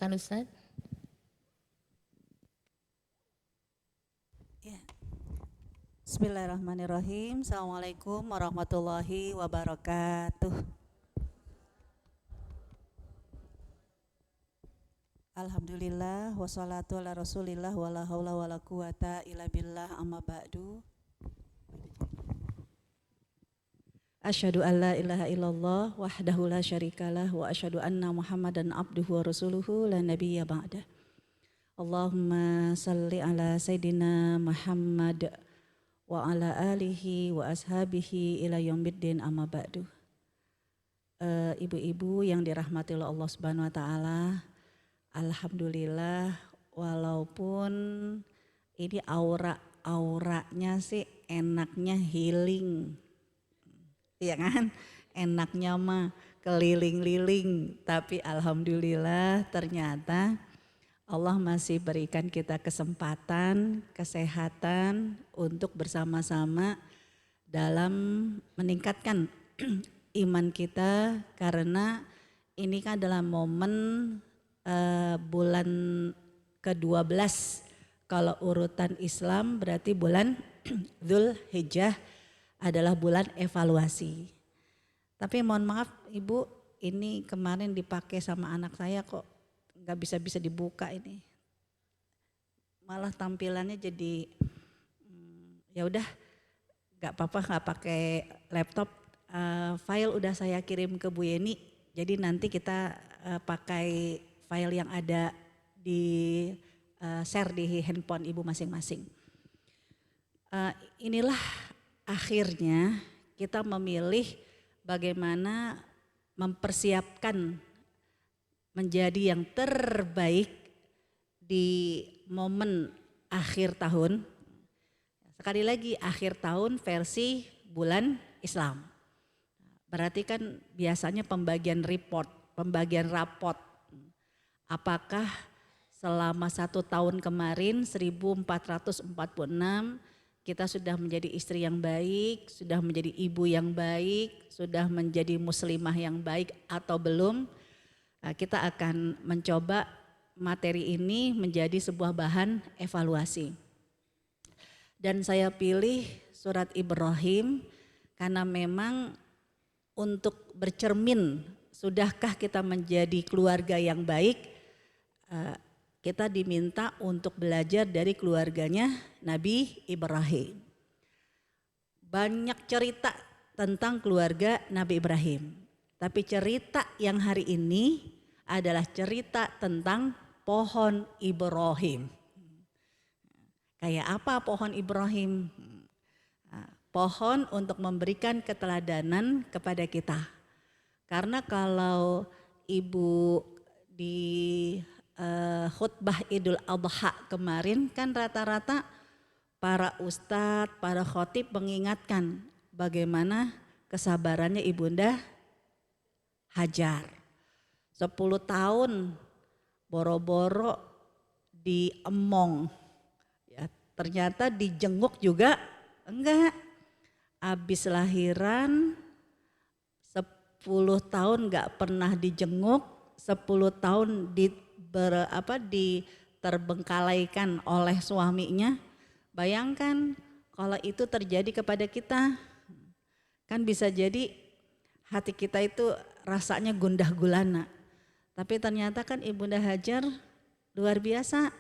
Silakan Ustaz. Ya. Bismillahirrahmanirrahim. Assalamualaikum warahmatullahi wabarakatuh. Alhamdulillah wassalatu ala rasulillah wala haula wala quwata illa billah amma ba'du. Asyhadu an la ilaha illallah wahdahu la syarikalah wa asyhadu anna Muhammadan abduhu wa rasuluhu la nabiyya ba'dah. Allahumma salli ala sayyidina Muhammad wa ala alihi wa ashabihi ila yaumiddin amma ba'du. Ibu-ibu yang dirahmati oleh Allah Subhanahu wa taala, alhamdulillah walaupun ini auranya sih enaknya healing. Iya kan? Enaknya mah keliling-liling, tapi alhamdulillah ternyata Allah masih berikan kita kesempatan, kesehatan untuk bersama-sama dalam meningkatkan iman kita, karena ini kan adalah momen bulan ke-12. Kalau urutan Islam berarti bulan Dzulhijjah adalah bulan evaluasi. Tapi mohon maaf Ibu, ini kemarin dipakai sama anak saya kok nggak bisa dibuka ini. Malah tampilannya jadi ya udah nggak apa-apa, nggak pakai laptop. File udah saya kirim ke Bu Yeni, jadi nanti kita pakai file yang ada di share di handphone Ibu masing-masing. Inilah akhirnya kita memilih bagaimana mempersiapkan menjadi yang terbaik di momen akhir tahun. Sekali lagi akhir tahun versi bulan Islam. Berarti kan biasanya pembagian raport. Apakah selama 1 tahun kemarin 1446 kita sudah menjadi istri yang baik, sudah menjadi ibu yang baik, sudah menjadi muslimah yang baik atau belum? Kita akan mencoba materi ini menjadi sebuah bahan evaluasi. Dan saya pilih surat Ibrahim karena memang untuk bercermin sudahkah kita menjadi keluarga yang baik, kita diminta untuk belajar dari keluarganya Nabi Ibrahim. Banyak cerita tentang keluarga Nabi Ibrahim. Tapi cerita yang hari ini adalah cerita tentang pohon Ibrahim. Kayak apa pohon Ibrahim? Pohon untuk memberikan keteladanan kepada kita. Karena kalau Ibu di khutbah Idul Adha kemarin kan rata-rata para ustadz, para khotib mengingatkan bagaimana kesabarannya Ibunda Hajar. 10 tahun boro-boro diemong, ya, ternyata dijenguk juga enggak. Habis lahiran 10 tahun enggak pernah dijenguk, 10 tahun diterbengkalaikan oleh suaminya. Bayangkan kalau itu terjadi kepada kita, kan bisa jadi hati kita itu rasanya gundah gulana. Tapi ternyata kan Ibunda Hajar luar biasa.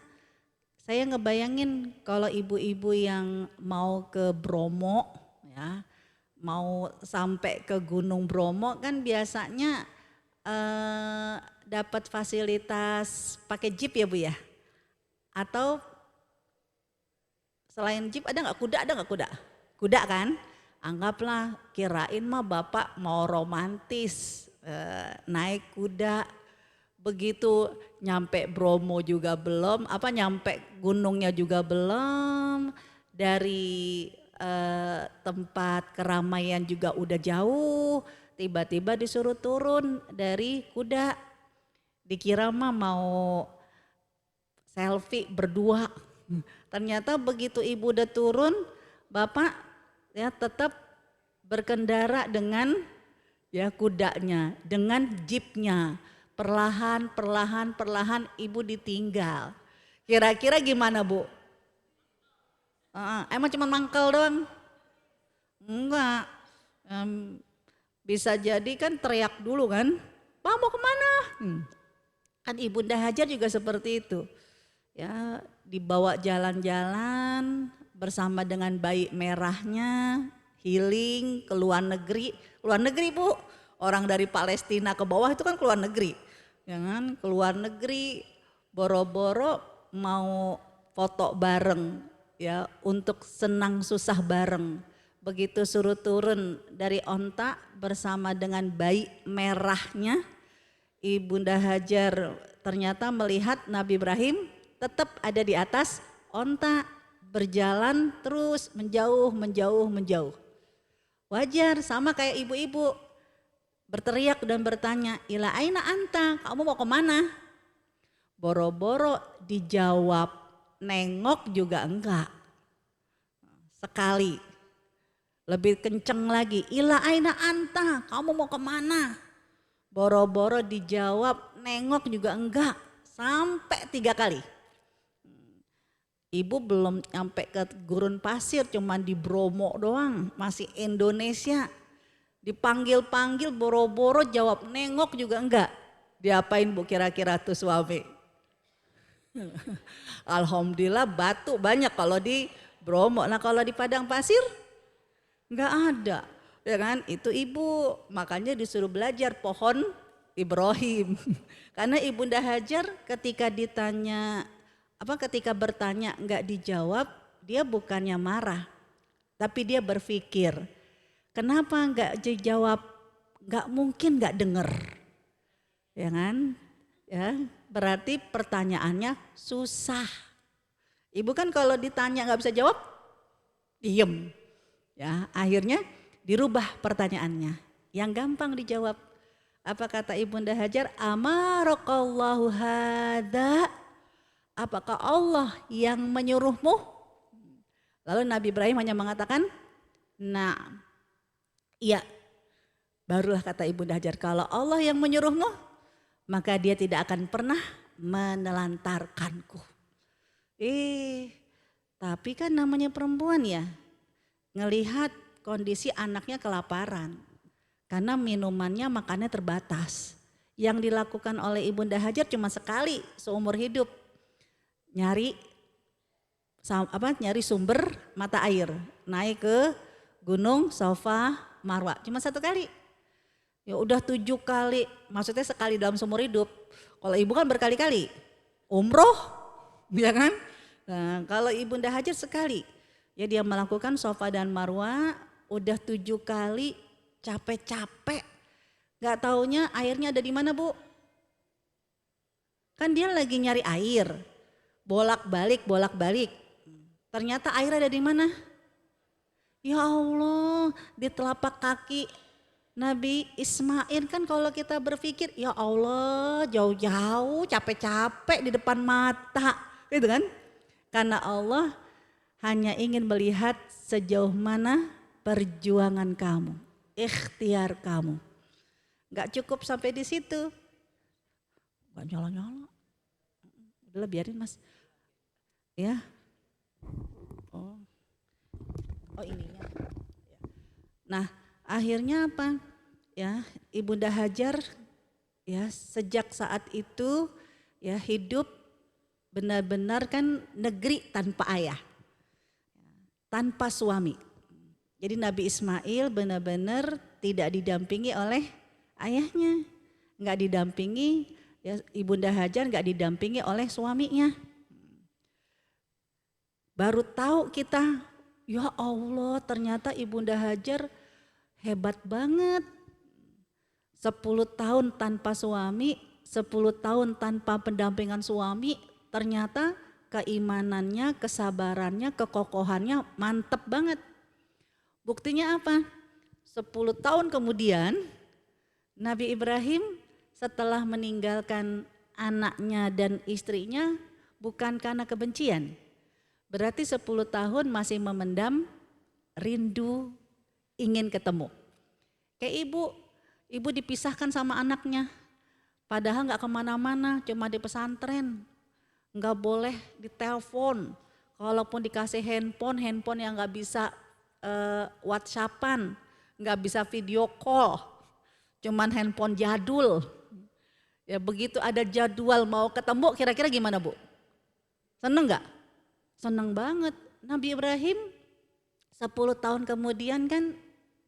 Saya ngebayangin kalau ibu-ibu yang mau ke Bromo, ya, mau sampai ke Gunung Bromo kan biasanya dapat fasilitas pakai jeep ya Bu ya? Atau selain jeep ada nggak kuda? Ada nggak kuda? Kuda kan? Anggaplah kirain mah Bapak mau romantis naik kuda. Begitu nyampe Bromo juga belum, nyampe gunungnya juga belum, dari tempat keramaian juga udah jauh. Tiba-tiba disuruh turun dari kuda, dikira mah mau selfie berdua. Ternyata begitu ibu udah turun, bapak ya tetap berkendara dengan ya kudanya, dengan jeepnya. perlahan ibu ditinggal. Kira-kira gimana Bu? Emang cuma mangkel doang? Enggak. Bisa jadi kan teriak dulu kan, Pak mau kemana? Kan Ibunda Hajar juga seperti itu. Ya, dibawa jalan-jalan bersama dengan bayi merahnya, healing ke luar negeri. Luar negeri Bu, orang dari Palestina ke bawah itu kan keluar negeri. Ya kan, keluar negeri boro-boro mau foto bareng ya untuk senang susah bareng. Begitu suruh turun dari onta bersama dengan bayi merahnya, Ibunda Hajar ternyata melihat Nabi Ibrahim tetap ada di atas onta, berjalan terus menjauh. Wajar, sama kayak ibu-ibu berteriak dan bertanya, ila aina anta, kamu mau kemana? Boro-boro dijawab, nengok juga enggak. Sekali, lebih kenceng lagi, ila aina anta, kamu mau kemana? Boro-boro dijawab, nengok juga enggak, sampai 3 kali. Ibu belum nyampe ke gurun pasir, cuman di Bromo doang, masih Indonesia. Dipanggil-panggil boro-boro jawab nengok juga enggak. Diapain Bu kira-kira tuh suami? Alhamdulillah batu banyak kalau di Bromo. Nah kalau di padang pasir enggak ada. Ya kan, itu ibu makanya disuruh belajar pohon Ibrahim. Karena Ibunda Hajar ketika bertanya enggak dijawab, dia bukannya marah, tapi dia berpikir, kenapa enggak dijawab? Enggak mungkin enggak dengar, ya kan? Ya, berarti pertanyaannya susah. Ibu kan kalau ditanya enggak bisa jawab, diem. Ya, akhirnya dirubah pertanyaannya, yang gampang dijawab. Apa kata Ibunda Hajar? Amarakallahu hadza. Apakah Allah yang menyuruhmu? Lalu Nabi Ibrahim hanya mengatakan, nah, iya. Barulah kata Ibunda Hajar, kalau Allah yang menyuruhmu, maka dia tidak akan pernah menelantarkanku. Tapi kan namanya perempuan ya, ngelihat kondisi anaknya kelaparan. Karena minumannya, makannya terbatas. Yang dilakukan oleh Ibunda Hajar cuma sekali seumur hidup. Nyari sumber mata air, naik ke Gunung Safa Marwa, cuma 1 kali. Ya udah 7 kali, maksudnya sekali dalam seumur hidup. Kalau ibu kan berkali-kali, umroh, ya kan? Nah, kalau Ibunda Hajar sekali, ya dia melakukan Safa dan Marwa, udah 7 kali, capek-capek, nggak taunya airnya ada di mana Bu? Kan dia lagi nyari air. Bolak-balik. Ternyata air ada di mana? Ya Allah, di telapak kaki Nabi Ismail. Kan kalau kita berpikir, ya Allah, jauh-jauh, capek-capek di depan mata, gitu kan? Karena Allah hanya ingin melihat sejauh mana perjuangan kamu, ikhtiar kamu. Gak cukup sampai di situ. Gak nyala-nyala. Udah biarin Mas. Ya. Oh ininya. Nah, akhirnya apa? Ya, Ibunda Hajar ya sejak saat itu ya hidup benar-benar kan negeri tanpa ayah. Tanpa suami. Jadi Nabi Ismail benar-benar tidak didampingi oleh ayahnya. Enggak didampingi, ya Ibunda Hajar enggak didampingi oleh suaminya. Baru tahu kita, ya Allah ternyata Ibunda Hajar hebat banget. 10 tahun tanpa suami, 10 tahun tanpa pendampingan suami, ternyata keimanannya, kesabarannya, kekokohannya mantep banget. Buktinya apa? 10 tahun kemudian Nabi Ibrahim setelah meninggalkan anaknya dan istrinya bukan karena kebencian. Berarti 10 tahun masih memendam rindu ingin ketemu. Kayak ibu dipisahkan sama anaknya. Padahal nggak kemana-mana, cuma di pesantren. Nggak boleh ditelepon. Kalaupun dikasih handphone, handphone yang nggak bisa WhatsAppan, nggak bisa video call, cuman handphone jadul. Ya begitu ada jadwal mau ketemu, kira-kira gimana Bu? Seneng nggak? Seneng banget. Nabi Ibrahim 10 tahun kemudian kan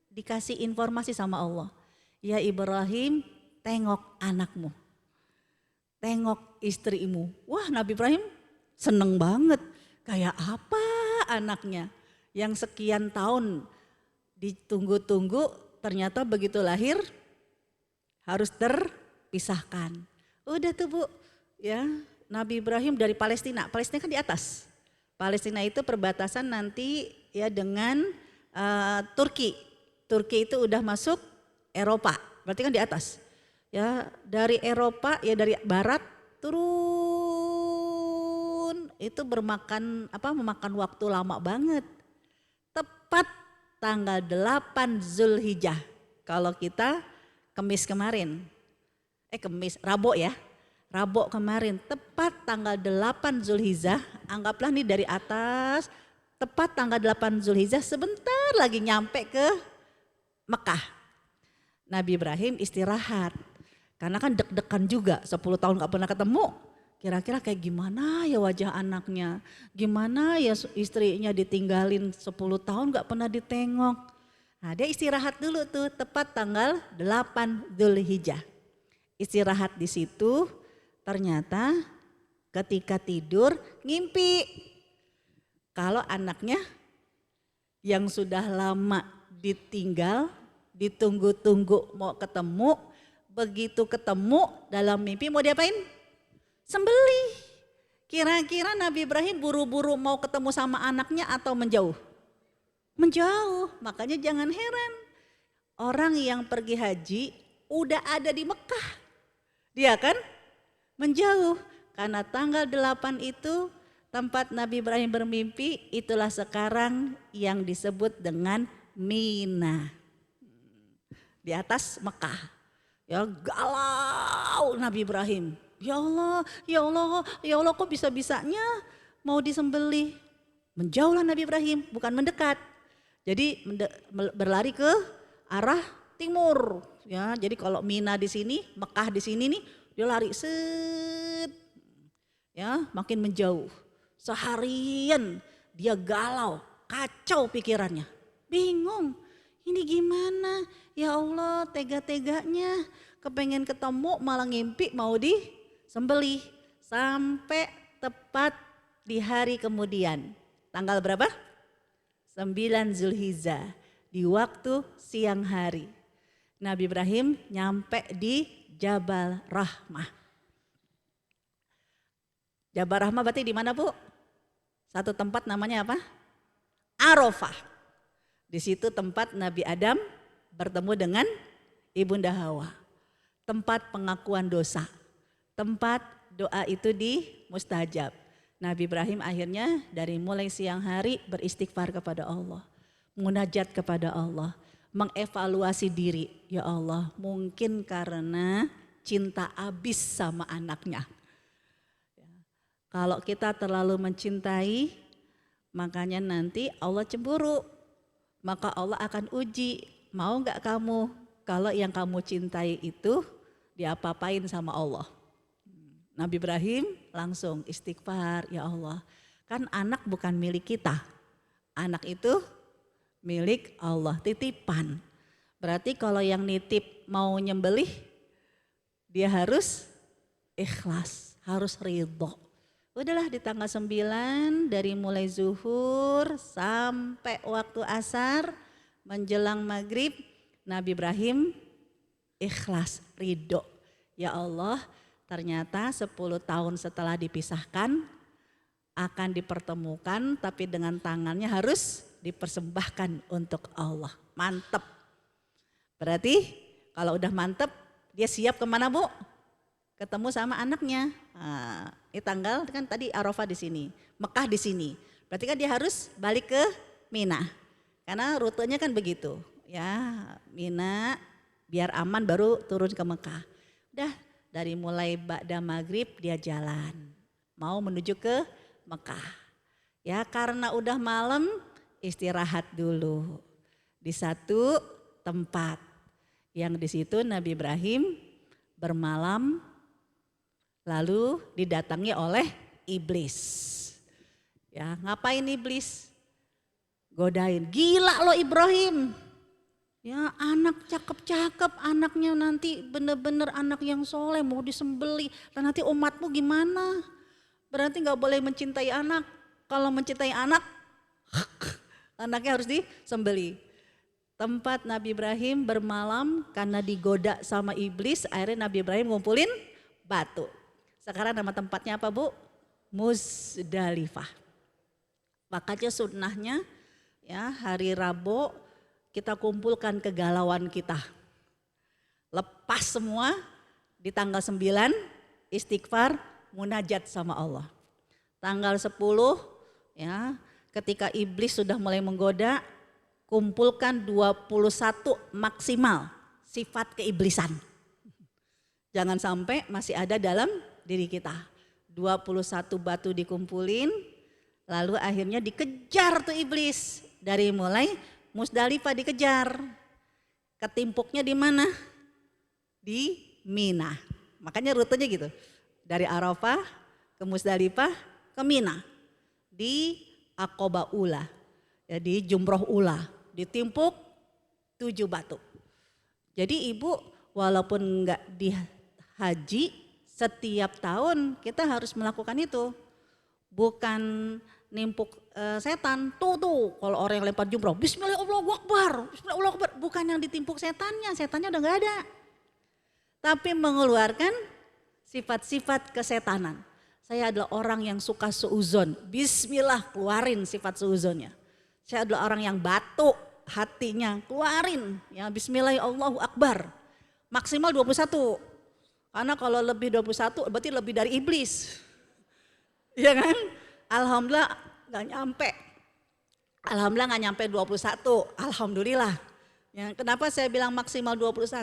dikasih informasi sama Allah. Ya Ibrahim, tengok anakmu, tengok istrimu. Wah Nabi Ibrahim seneng banget. Kayak apa anaknya yang sekian tahun ditunggu-tunggu, ternyata begitu lahir harus terpisahkan. Udah tuh Bu, ya Nabi Ibrahim dari Palestina. Palestina kan di atas. Palestina itu perbatasan nanti ya dengan Turki. Turki itu udah masuk Eropa, berarti kan di atas. Ya dari Eropa, ya dari barat turun itu memakan waktu lama banget. Tepat tanggal 8 Zulhijjah. Kalau kita Rabu ya. Rabu kemarin tepat tanggal 8 Zulhijjah, anggaplah nih dari atas, tepat tanggal 8 Zulhijjah sebentar lagi nyampe ke Mekah. Nabi Ibrahim istirahat. Karena kan deg-degan juga 10 tahun gak pernah ketemu. Kira-kira kayak gimana ya wajah anaknya. Gimana ya istrinya ditinggalin 10 tahun gak pernah ditengok. Nah dia istirahat dulu tuh tepat tanggal 8 Dzulhijjah. Istirahat di situ ternyata ketika tidur ngimpi. Kalau anaknya yang sudah lama ditinggal, ditunggu-tunggu mau ketemu, begitu ketemu dalam mimpi mau diapain? Sembelih. Kira-kira Nabi Ibrahim buru-buru mau ketemu sama anaknya atau menjauh? Menjauh, makanya jangan heran. Orang yang pergi haji udah ada di Mekah. Dia kan menjauh. Karena tanggal 8 itu tempat Nabi Ibrahim bermimpi, itulah sekarang yang disebut dengan Mina. Di atas Mekah. Ya galau Nabi Ibrahim. Ya Allah, ya Allah, ya Allah kok bisa-bisanya mau disembelih. Menjauhlah Nabi Ibrahim, bukan mendekat. Jadi berlari ke arah timur. Ya, jadi kalau Mina di sini, Mekah di sini nih, dia lari set. Ya, makin menjauh. Seharian dia galau, kacau pikirannya. Bingung, ini gimana? Ya Allah, tega-teganya kepengen ketemu malah ngimpi mau disembelih. Sampai tepat di hari kemudian. Tanggal berapa? 9 Zulhijjah. Di waktu siang hari. Nabi Ibrahim nyampe di Jabal Rahmah. Jabal Rahmah berarti di mana Bu? Satu tempat namanya apa? Arafah. Di situ tempat Nabi Adam bertemu dengan Ibunda Hawa. Tempat pengakuan dosa. Tempat doa itu mustajab. Nabi Ibrahim akhirnya dari mulai siang hari beristighfar kepada Allah. Munajat kepada Allah. Mengevaluasi diri. Ya Allah, mungkin karena cinta abis sama anaknya. Kalau kita terlalu mencintai, makanya nanti Allah cemburu. Maka Allah akan uji, mau gak kamu kalau yang kamu cintai itu diapa-apain sama Allah. Nabi Ibrahim langsung istighfar, ya Allah. Kan anak bukan milik kita, anak itu milik Allah, titipan. Berarti kalau yang nitip mau nyembelih, dia harus ikhlas, harus ridho. Udahlah di tanggal 9 dari mulai zuhur sampai waktu asar menjelang maghrib, Nabi Ibrahim ikhlas, ridho. Ya Allah, ternyata 10 tahun setelah dipisahkan akan dipertemukan, tapi dengan tangannya harus dipersembahkan untuk Allah. Mantep. Berarti kalau udah mantep, dia siap kemana Bu? Ketemu sama anaknya. Nah, ini tanggal kan tadi Arafah di sini, Mekah di sini. Berarti kan dia harus balik ke Mina. Karena rutenya kan begitu. Ya, Mina biar aman baru turun ke Mekah. Udah dari mulai ba'da maghrib dia jalan. Mau menuju ke Mekah. Ya karena udah malam istirahat dulu di satu tempat. Yang di situ Nabi Ibrahim bermalam lalu didatangi oleh iblis. Ya, ngapain iblis? Godain, gila lo Ibrahim. Ya anak cakep-cakep, anaknya nanti bener-bener anak yang soleh mau disembeli. Dan nanti umatmu gimana? Berarti gak boleh mencintai anak. Kalau mencintai anak, anaknya harus disembeli. Tempat Nabi Ibrahim bermalam karena digoda sama iblis, akhirnya Nabi Ibrahim ngumpulin batu. Sekarang nama tempatnya apa Bu? Muzdalifah. Makanya sunnahnya ya hari Rabu kita kumpulkan kegalauan kita. Lepas semua di tanggal 9 istighfar munajat sama Allah. Tanggal 10 ya ketika iblis sudah mulai menggoda kumpulkan 21 maksimal sifat keiblisan. Jangan sampai masih ada dalam diri kita. 21 batu dikumpulin lalu akhirnya dikejar tuh iblis. Dari mulai Muzdalifah dikejar. Ketimpuknya di mana? Di Mina. Makanya rutenya gitu. Dari Arafah ke Muzdalifah ke Mina. Di Aqabah Ula. Ya, di Jumroh Ula. Ditimpuk 7 batu. Jadi ibu walaupun enggak di haji setiap tahun kita harus melakukan itu. Bukan nimpuk setan tuh kalau orang yang lempar jumroh Bismillahirrahmanirrahim Bismillahirrahmanirrahim bukan yang ditimpuk setannya udah gak ada tapi mengeluarkan sifat-sifat kesetanan. Saya adalah orang yang suka suuzon, bismillah keluarin sifat suuzonnya. Saya adalah orang yang batuk hatinya keluarin ya bismillah Allahu Akbar maksimal 21 karena kalau lebih 21 berarti lebih dari iblis ya kan. Alhamdulillah gak nyampe 21, alhamdulillah. Ya, kenapa saya bilang maksimal 21?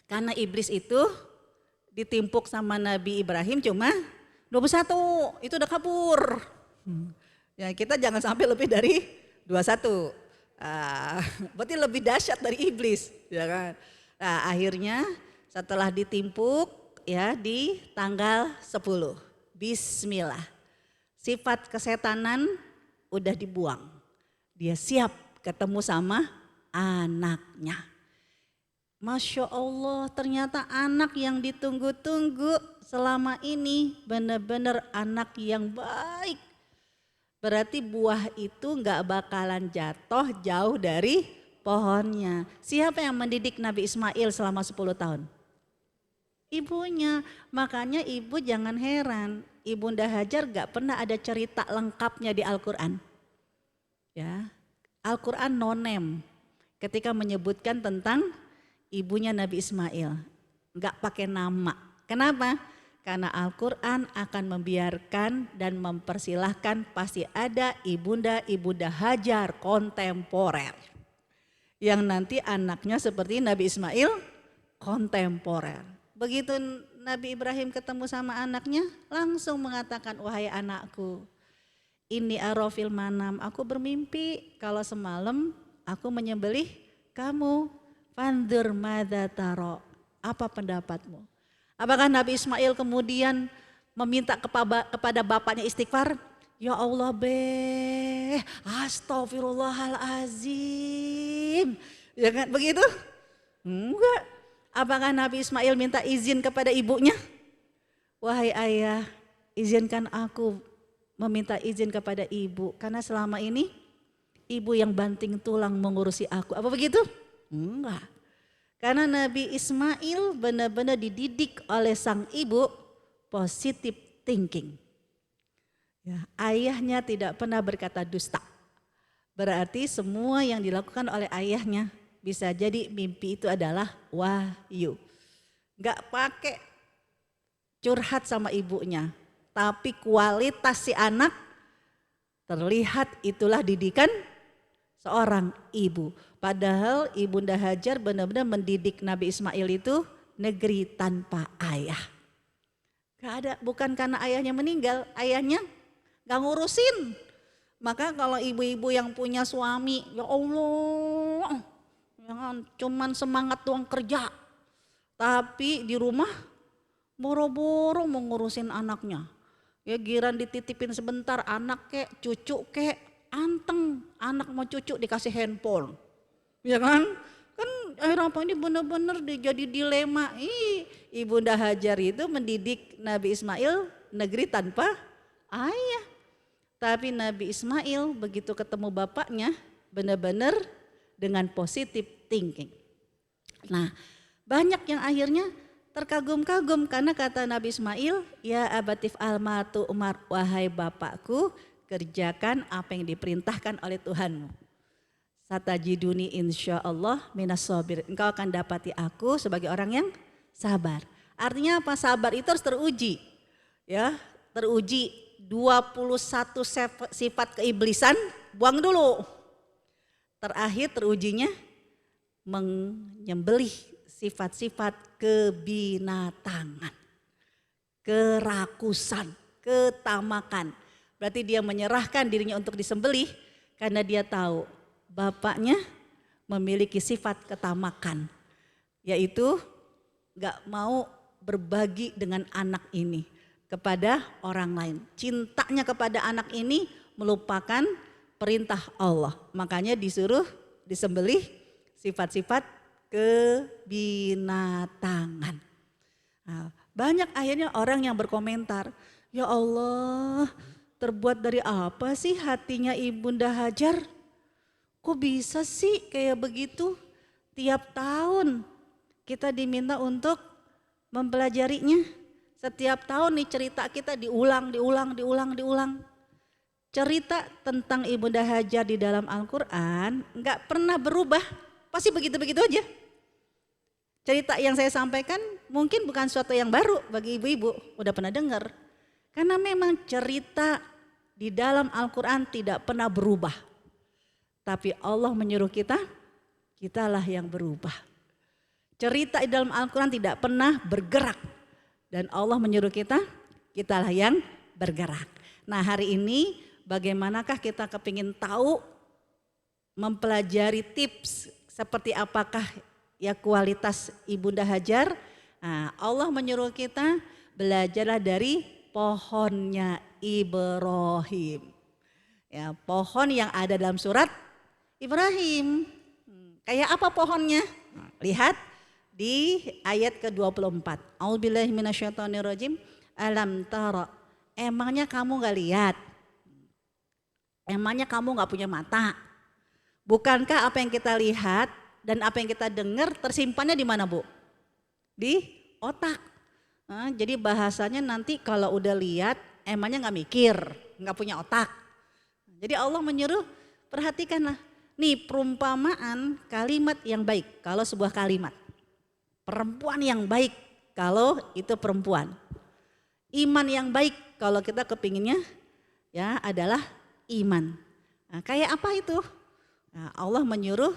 Karena iblis itu ditimpuk sama Nabi Ibrahim cuma 21, itu udah kabur. Ya, kita jangan sampai lebih dari 21. Berarti lebih dahsyat dari iblis, ya kan? Nah, akhirnya setelah ditimpuk ya di tanggal 10. Bismillah, sifat kesetanan udah dibuang. Dia siap ketemu sama anaknya. Masya Allah ternyata anak yang ditunggu-tunggu selama ini benar-benar anak yang baik. Berarti buah itu gak bakalan jatuh jauh dari pohonnya. Siapa yang mendidik Nabi Ismail selama 10 tahun? Ibunya, makanya ibu jangan heran, Ibunda Hajar gak pernah ada cerita lengkapnya di Al-Quran. Ya, Al-Quran nonem ketika menyebutkan tentang ibunya Nabi Ismail, gak pakai nama. Kenapa? Karena Al-Quran akan membiarkan dan mempersilahkan pasti ada ibunda Hajar kontemporer. Yang nanti anaknya seperti Nabi Ismail kontemporer. Begitu Nabi Ibrahim ketemu sama anaknya langsung mengatakan wahai anakku ini arafil manam aku bermimpi kalau semalam aku menyembelih kamu fandur madza taro apa pendapatmu? Apakah Nabi Ismail kemudian meminta kepada bapaknya istighfar? Ya Allah astagfirullahalazim. Ya kan begitu? Enggak. Apakah Nabi Ismail minta izin kepada ibunya? Wahai ayah, izinkan aku meminta izin kepada ibu. Karena selama ini ibu yang banting tulang mengurusi aku. Apa begitu? Enggak. Karena Nabi Ismail benar-benar dididik oleh sang ibu positive thinking. Ya, ayahnya tidak pernah berkata dusta. Berarti semua yang dilakukan oleh ayahnya bisa jadi mimpi itu adalah wahyu. Gak pakai curhat sama ibunya. Tapi kualitas si anak terlihat itulah didikan seorang ibu. Padahal Ibunda Hajar benar-benar mendidik Nabi Ismail itu negeri tanpa ayah. Gak ada, bukan karena ayahnya meninggal, ayahnya gak ngurusin. Maka kalau ibu-ibu yang punya suami, ya Allah, jangan cuman semangat doang kerja. Tapi di rumah boro-boro mau ngurusin anaknya. Ya giran dititipin sebentar anak kek, cucu kek, anteng. Anak mau cucu dikasih handphone. Ya kan? Kan akhirnya apa ini benar-benar jadi dilema. Ibunda Hajar itu mendidik Nabi Ismail negeri tanpa ayah. Tapi Nabi Ismail begitu ketemu bapaknya benar-benar dengan positive thinking. Nah, banyak yang akhirnya terkagum-kagum karena kata Nabi Ismail, ya abatif almatu umar, wahai bapakku, kerjakan apa yang diperintahkan oleh Tuhanmu. Satajiduni insyaallah minas sabir. Engkau akan dapati aku sebagai orang yang sabar. Artinya apa? Sabar itu harus teruji. Ya, teruji 21 sifat keiblisan, buang dulu. Terakhir terujinya menyembelih sifat-sifat kebinatangan, kerakusan, ketamakan. Berarti dia menyerahkan dirinya untuk disembelih karena dia tahu bapaknya memiliki sifat ketamakan, yaitu gak mau berbagi dengan anak ini kepada orang lain. Cintanya kepada anak ini melupakan perintah Allah. Makanya disuruh disembelih sifat-sifat kebinatangan. Nah, banyak akhirnya orang yang berkomentar, ya Allah, terbuat dari apa sih hatinya Ibunda Hajar? Kok bisa sih kayak begitu? Tiap tahun kita diminta untuk mempelajarinya. Setiap tahun nih cerita kita diulang. Cerita tentang Ibunda Hajar di dalam Al-Quran gak pernah berubah. Pasti begitu-begitu aja. Cerita yang saya sampaikan mungkin bukan suatu yang baru bagi ibu-ibu. Udah pernah dengar. Karena memang cerita di dalam Al-Quran tidak pernah berubah. Tapi Allah menyuruh kita, kitalah yang berubah. Cerita di dalam Al-Quran tidak pernah bergerak. Dan Allah menyuruh kita, kitalah yang bergerak. Nah hari ini bagaimanakah kita kepingin tahu, mempelajari tips seperti apakah ya kualitas Ibunda Hajar. Nah, Allah menyuruh kita belajarlah dari pohonnya Ibrahim. Ya, pohon yang ada dalam surat Ibrahim. Kayak apa pohonnya? Lihat di ayat ke-24. A'udzubillahi minasyaitonirrajim. Alam tara. Emangnya kamu gak lihat? Emangnya kamu gak punya mata? Bukankah apa yang kita lihat dan apa yang kita dengar tersimpannya di mana, Bu? Di otak. Nah, jadi bahasanya nanti kalau udah lihat emangnya gak mikir, gak punya otak. Jadi Allah menyuruh perhatikanlah. Nih perumpamaan kalimat yang baik kalau sebuah kalimat. Perempuan yang baik kalau itu perempuan. Iman yang baik kalau kita kepinginnya ya adalah iman. Nah, kayak apa itu? Nah, Allah menyuruh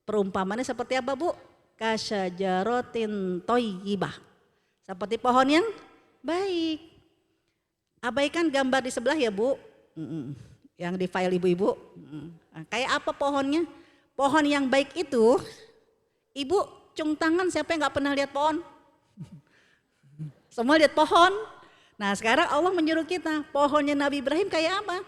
perumpamaannya seperti apa, Bu? Kasyajaratin thayyibah. Seperti pohon yang baik. Abaikan gambar di sebelah ya, Bu. Yang di file ibu-ibu. Nah, kayak apa pohonnya? Pohon yang baik itu, ibu cung tangan siapa yang gak pernah lihat pohon? Semua lihat pohon. Nah sekarang Allah menyuruh kita, pohonnya Nabi Ibrahim kayak apa?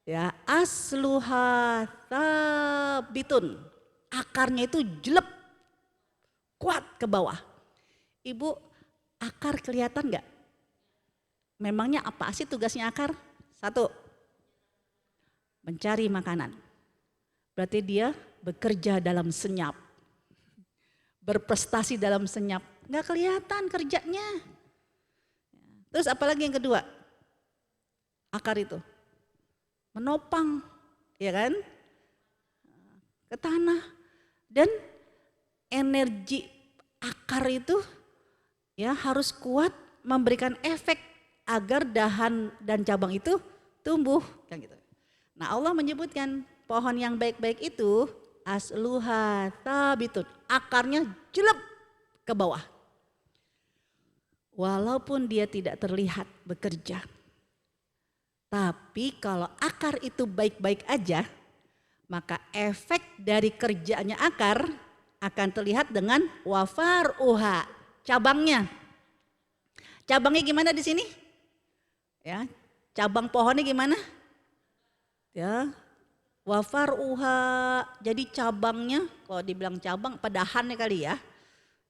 Ya asluha thabitun. Akarnya itu jelek, kuat ke bawah. Ibu, akar kelihatan gak? Memangnya apa sih tugasnya akar? Satu, mencari makanan. Berarti dia bekerja dalam senyap. Berprestasi dalam senyap. Gak kelihatan kerjanya. Terus apalagi yang kedua? Akar itu. Menopang. Ya kan? Ke tanah. Dan energi akar itu ya harus kuat memberikan efek agar dahan dan cabang itu tumbuh. Kan gitu. Nah Allah menyebutkan pohon yang baik-baik itu asluha tabitun, akarnya jelek ke bawah. Walaupun dia tidak terlihat bekerja. Tapi kalau akar itu baik-baik aja, maka efek dari kerjanya akar akan terlihat dengan wafar uha, cabangnya. Cabangnya gimana di sini? Ya, cabang pohonnya gimana? Ya, wafar uha. Jadi cabangnya, kalau dibilang cabang, pedahannya kali ya.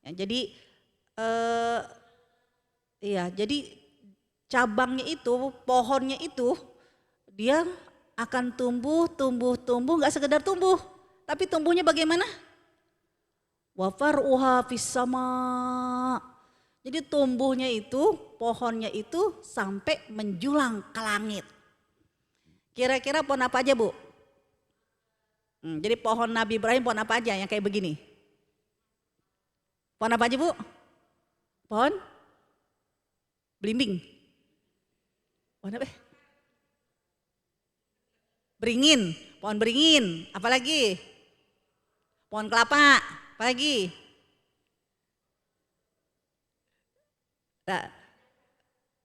Ya jadi iya, jadi cabangnya itu, pohonnya itu dia akan tumbuh, nggak sekedar tumbuh, tapi tumbuhnya bagaimana? Wafaruha fis sama. Jadi tumbuhnya itu, pohonnya itu sampai menjulang ke langit. Kira-kira pohon apa aja, Bu? Jadi pohon Nabi Ibrahim pohon apa aja yang kayak begini? Pohon apa aja, Bu? Pohon belimbing. Pohon apa? Beringin, pohon beringin. Apalagi? Pohon kelapa. Apalagi? Nah,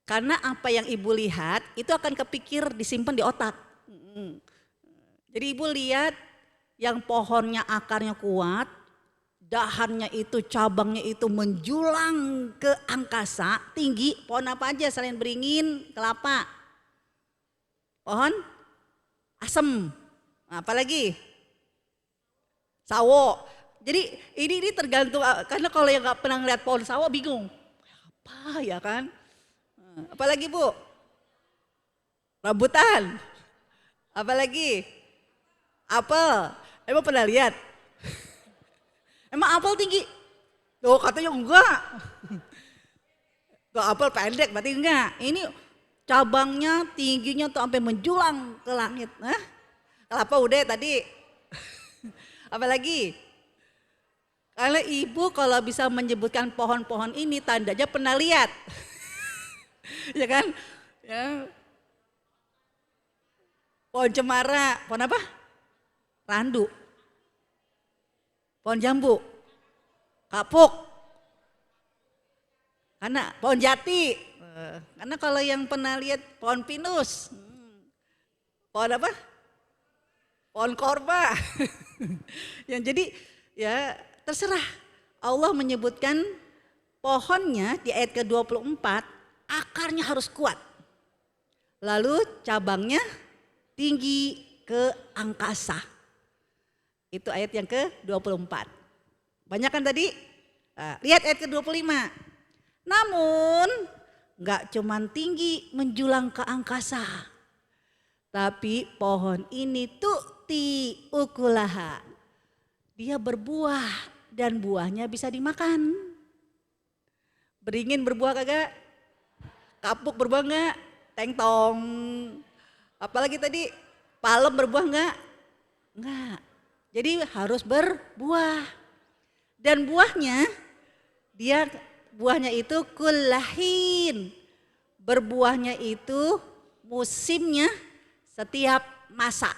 karena apa yang ibu lihat itu akan kepikir disimpan di otak. Jadi ibu lihat yang pohonnya akarnya kuat, dahannya itu, cabangnya itu menjulang ke angkasa tinggi. Pohon apa aja selain beringin, kelapa? Pohon asem. Apalagi? Sawo. Jadi ini tergantung, karena kalau yang nggak pernah ngeliat pohon sawo bingung. Apa ya kan? Apalagi, Bu? Rambutan. Apalagi? Apel. Emang pernah lihat? Emang apel tinggi? Tuh katanya enggak. Tuh apel pendek berarti enggak. Ini cabangnya tingginya tuh sampai menjulang ke langit. Kelapa udah tadi. Apalagi? Karena ibu kalau bisa menyebutkan pohon-pohon ini tandanya pernah lihat. Ya kan? Ya. Pohon cemara, pohon apa? Randu. Pohon jambu. Kapuk. Karena pohon jati. Karena kalau yang pernah lihat pohon pinus. Pohon apa? Pohon korba. Yang jadi ya terserah. Allah menyebutkan pohonnya di ayat ke-24 akarnya harus kuat. Lalu cabangnya tinggi ke angkasa. Itu ayat yang ke-24. Banyak kan tadi? Lihat ayat ke-25. Namun gak cuman tinggi menjulang ke angkasa. Tapi pohon ini tu'ti ukulaha. Dia berbuah dan buahnya bisa dimakan. Beringin berbuah kagak? Kapuk berbuah enggak? Tengtong. Apalagi tadi? Palem berbuah enggak? Enggak. Jadi harus berbuah. Dan buahnya buahnya itu kullahin. Berbuahnya itu musimnya setiap masa.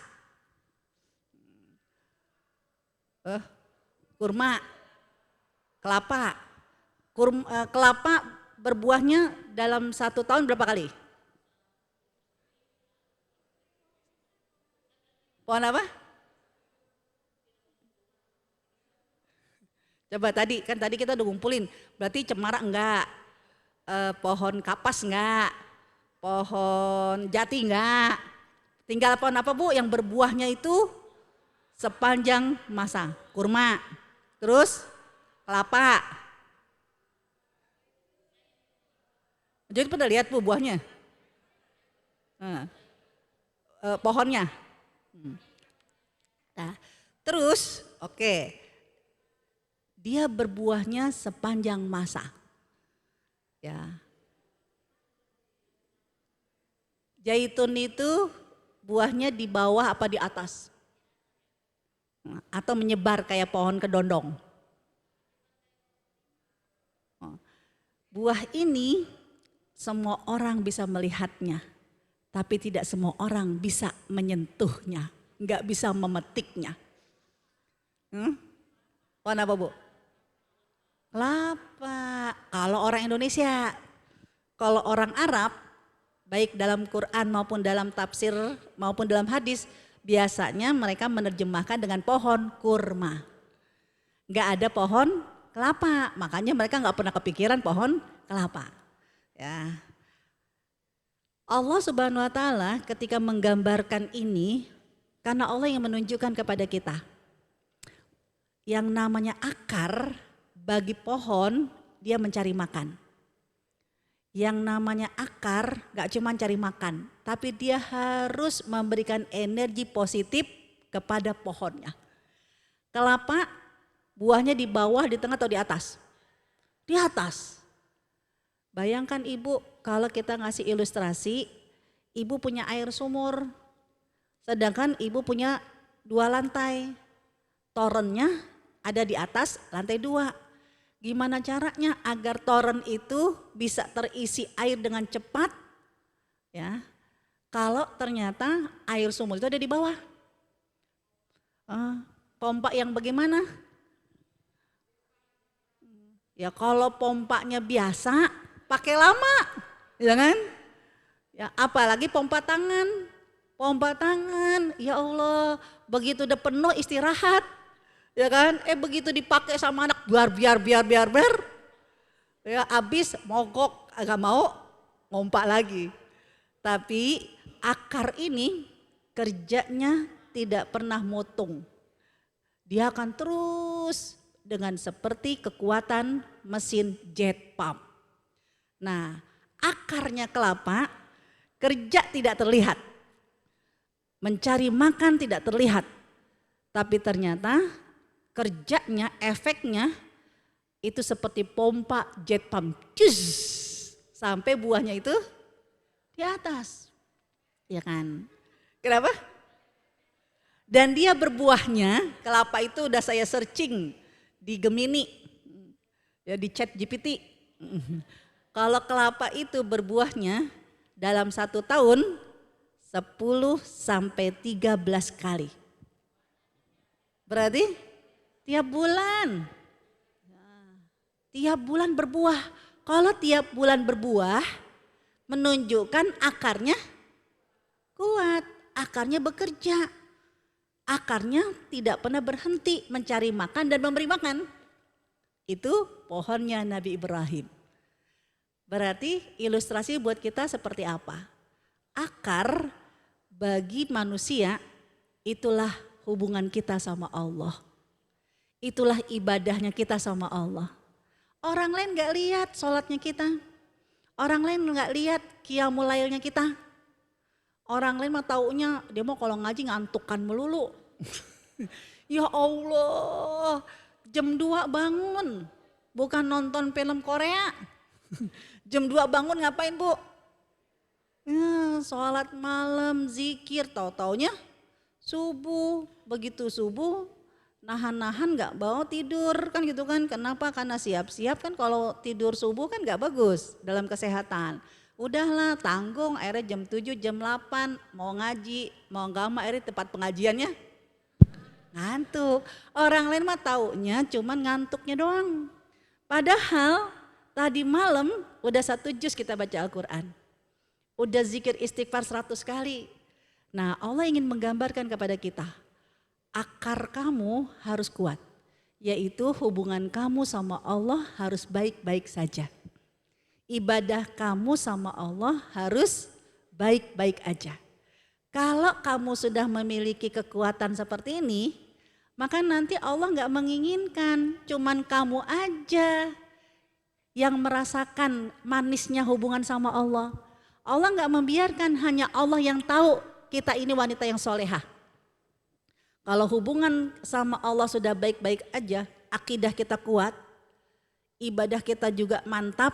Kurma, kelapa. Kelapa berbuahnya dalam 1 tahun berapa kali? Pohon apa? Coba tadi kita udah ngumpulin. Berarti cemara enggak, pohon kapas enggak, pohon jati enggak. Tinggal pohon apa, Bu, yang berbuahnya itu sepanjang masa? Kurma, terus kelapa. Jadi pernah lihat, Bu, buahnya? Pohonnya. Nah, terus oke. Dia berbuahnya sepanjang masa. Ya. Zaitun itu buahnya di bawah apa di atas? Atau menyebar kayak pohon kedondong. Buah ini semua orang bisa melihatnya, tapi tidak semua orang bisa menyentuhnya. nggak bisa memetiknya. Pohon apa Bu? Kelapa. Kalau orang Indonesia, kalau orang Arab, baik dalam Quran maupun dalam tafsir maupun dalam hadis, biasanya mereka menerjemahkan dengan pohon kurma. Nggak ada pohon kelapa, makanya mereka nggak pernah kepikiran pohon kelapa. Ya. Allah Subhanahu wa Ta'ala ketika menggambarkan ini, karena Allah yang menunjukkan kepada kita yang namanya akar bagi pohon, dia mencari makan. Yang namanya akar gak cuma cari makan, tapi dia harus memberikan energi positif kepada pohonnya. Kelapa buahnya di bawah, di tengah atau di atas? Di atas. Bayangkan Ibu kalau kita ngasih ilustrasi, Ibu punya air sumur, sedangkan Ibu punya 2 lantai, torennya ada di atas lantai 2. Gimana caranya agar toren itu bisa terisi air dengan cepat? Ya, kalau ternyata air sumur itu ada di bawah. Pompa yang bagaimana? Ya kalau pompanya biasa, pakai lama, ya kan? Ya apalagi pompa tangan. Pompa tangan, ya Allah, begitu udah penuh istirahat. Ya kan, begitu dipakai sama anak biar, ya habis mogok agak mau ngompak lagi. Tapi akar ini kerjanya tidak pernah motong. Dia akan terus dengan seperti kekuatan mesin jet pump. Nah, akarnya kelapa kerja tidak terlihat, mencari makan tidak terlihat, tapi ternyata kerjanya, efeknya itu seperti pompa jet pump, sampai buahnya itu di atas, ya kan? Kenapa? Dan dia berbuahnya, kelapa itu udah saya searching di Gemini, ya di Chat GPT. Kalau kelapa itu berbuahnya dalam 1 tahun 10 sampai 13 kali. Berarti tiap bulan. Tiap bulan berbuah. Kalau tiap bulan berbuah menunjukkan akarnya kuat, akarnya bekerja. Akarnya tidak pernah berhenti mencari makan dan memberi makan. Itu pohonnya Nabi Ibrahim. Berarti ilustrasi buat kita seperti apa? Akar bagi manusia itulah hubungan kita sama Allah. Itulah ibadahnya kita sama Allah. Orang lain gak lihat sholatnya kita. Orang lain gak lihat qiyamul lailnya kita. Orang lain mah taunya dia mau kalau ngaji ngantukkan melulu. Ya Allah, jam 2 bangun. Bukan nonton film Korea. Jam 2 bangun ngapain Bu? Sholat malam, zikir, tahu-taunya subuh. Begitu subuh nahan-nahan gak mau tidur kan gitu kan. Kenapa? Karena siap-siap kan kalau tidur subuh kan gak bagus dalam kesehatan. Udahlah tanggung akhirnya jam 7 jam 8 mau ngaji mau gak mau akhirnya tempat pengajiannya ngantuk. Orang lain mah taunya cuman ngantuknya doang. Padahal tadi malam udah 1 juz kita baca Al-Quran. Udah zikir istighfar 100 kali. Nah Allah ingin menggambarkan kepada kita. Akar kamu harus kuat, yaitu hubungan kamu sama Allah harus baik-baik saja. Ibadah kamu sama Allah harus baik-baik aja. Kalau kamu sudah memiliki kekuatan seperti ini, maka nanti Allah gak menginginkan cuman kamu aja yang merasakan manisnya hubungan sama Allah. Allah gak membiarkan hanya Allah yang tahu kita ini wanita yang solehah. Kalau hubungan sama Allah sudah baik-baik aja, akidah kita kuat, ibadah kita juga mantap,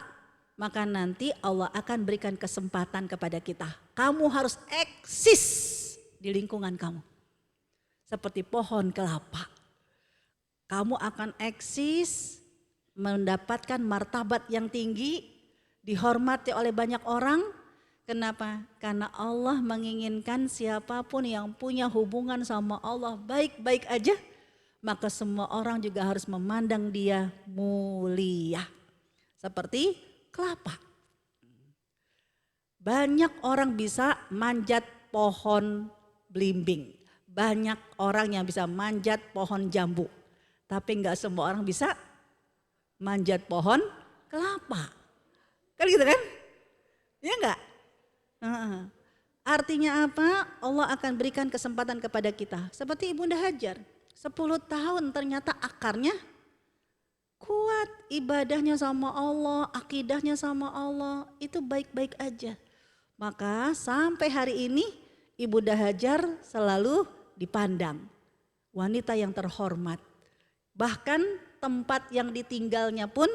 maka nanti Allah akan berikan kesempatan kepada kita. Kamu harus eksis di lingkungan kamu. Seperti pohon kelapa. Kamu akan eksis, mendapatkan martabat yang tinggi, dihormati oleh banyak orang, Kenapa? Karena Allah menginginkan siapapun yang punya hubungan sama Allah baik-baik aja, maka semua orang juga harus memandang dia mulia. Seperti kelapa. Banyak orang bisa manjat pohon belimbing. Banyak orang yang bisa manjat pohon jambu. Tapi enggak semua orang bisa manjat pohon kelapa. Kan gitu kan? Ya enggak? Artinya apa? Allah akan berikan kesempatan kepada kita. Seperti Ibunda Hajar. 10 tahun ternyata akarnya kuat. Ibadahnya sama Allah, akidahnya sama Allah. Itu baik-baik aja. Maka sampai hari ini Ibunda Hajar selalu dipandang. Wanita yang terhormat. Bahkan tempat yang ditinggalnya pun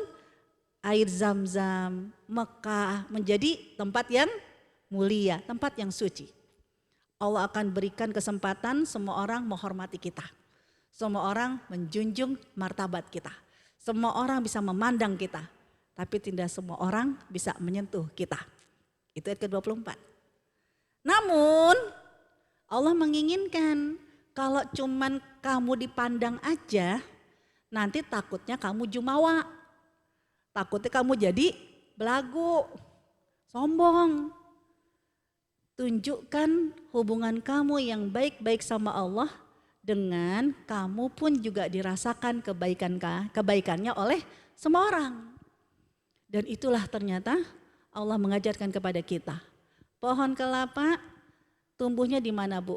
air Zam-Zam, Mekah menjadi tempat yang mulia, tempat yang suci. Allah akan berikan kesempatan semua orang menghormati kita. Semua orang menjunjung martabat kita. Semua orang bisa memandang kita. Tapi tidak semua orang bisa menyentuh kita. Itu ayat ke-24. Namun Allah menginginkan kalau cuman kamu dipandang aja, nanti takutnya kamu jumawa. Takutnya kamu jadi belagu, sombong. Tunjukkan hubungan kamu yang baik-baik sama Allah dengan kamu pun juga dirasakan kebaikannya oleh semua orang. Dan itulah ternyata Allah mengajarkan kepada kita. Pohon kelapa tumbuhnya di mana, Bu?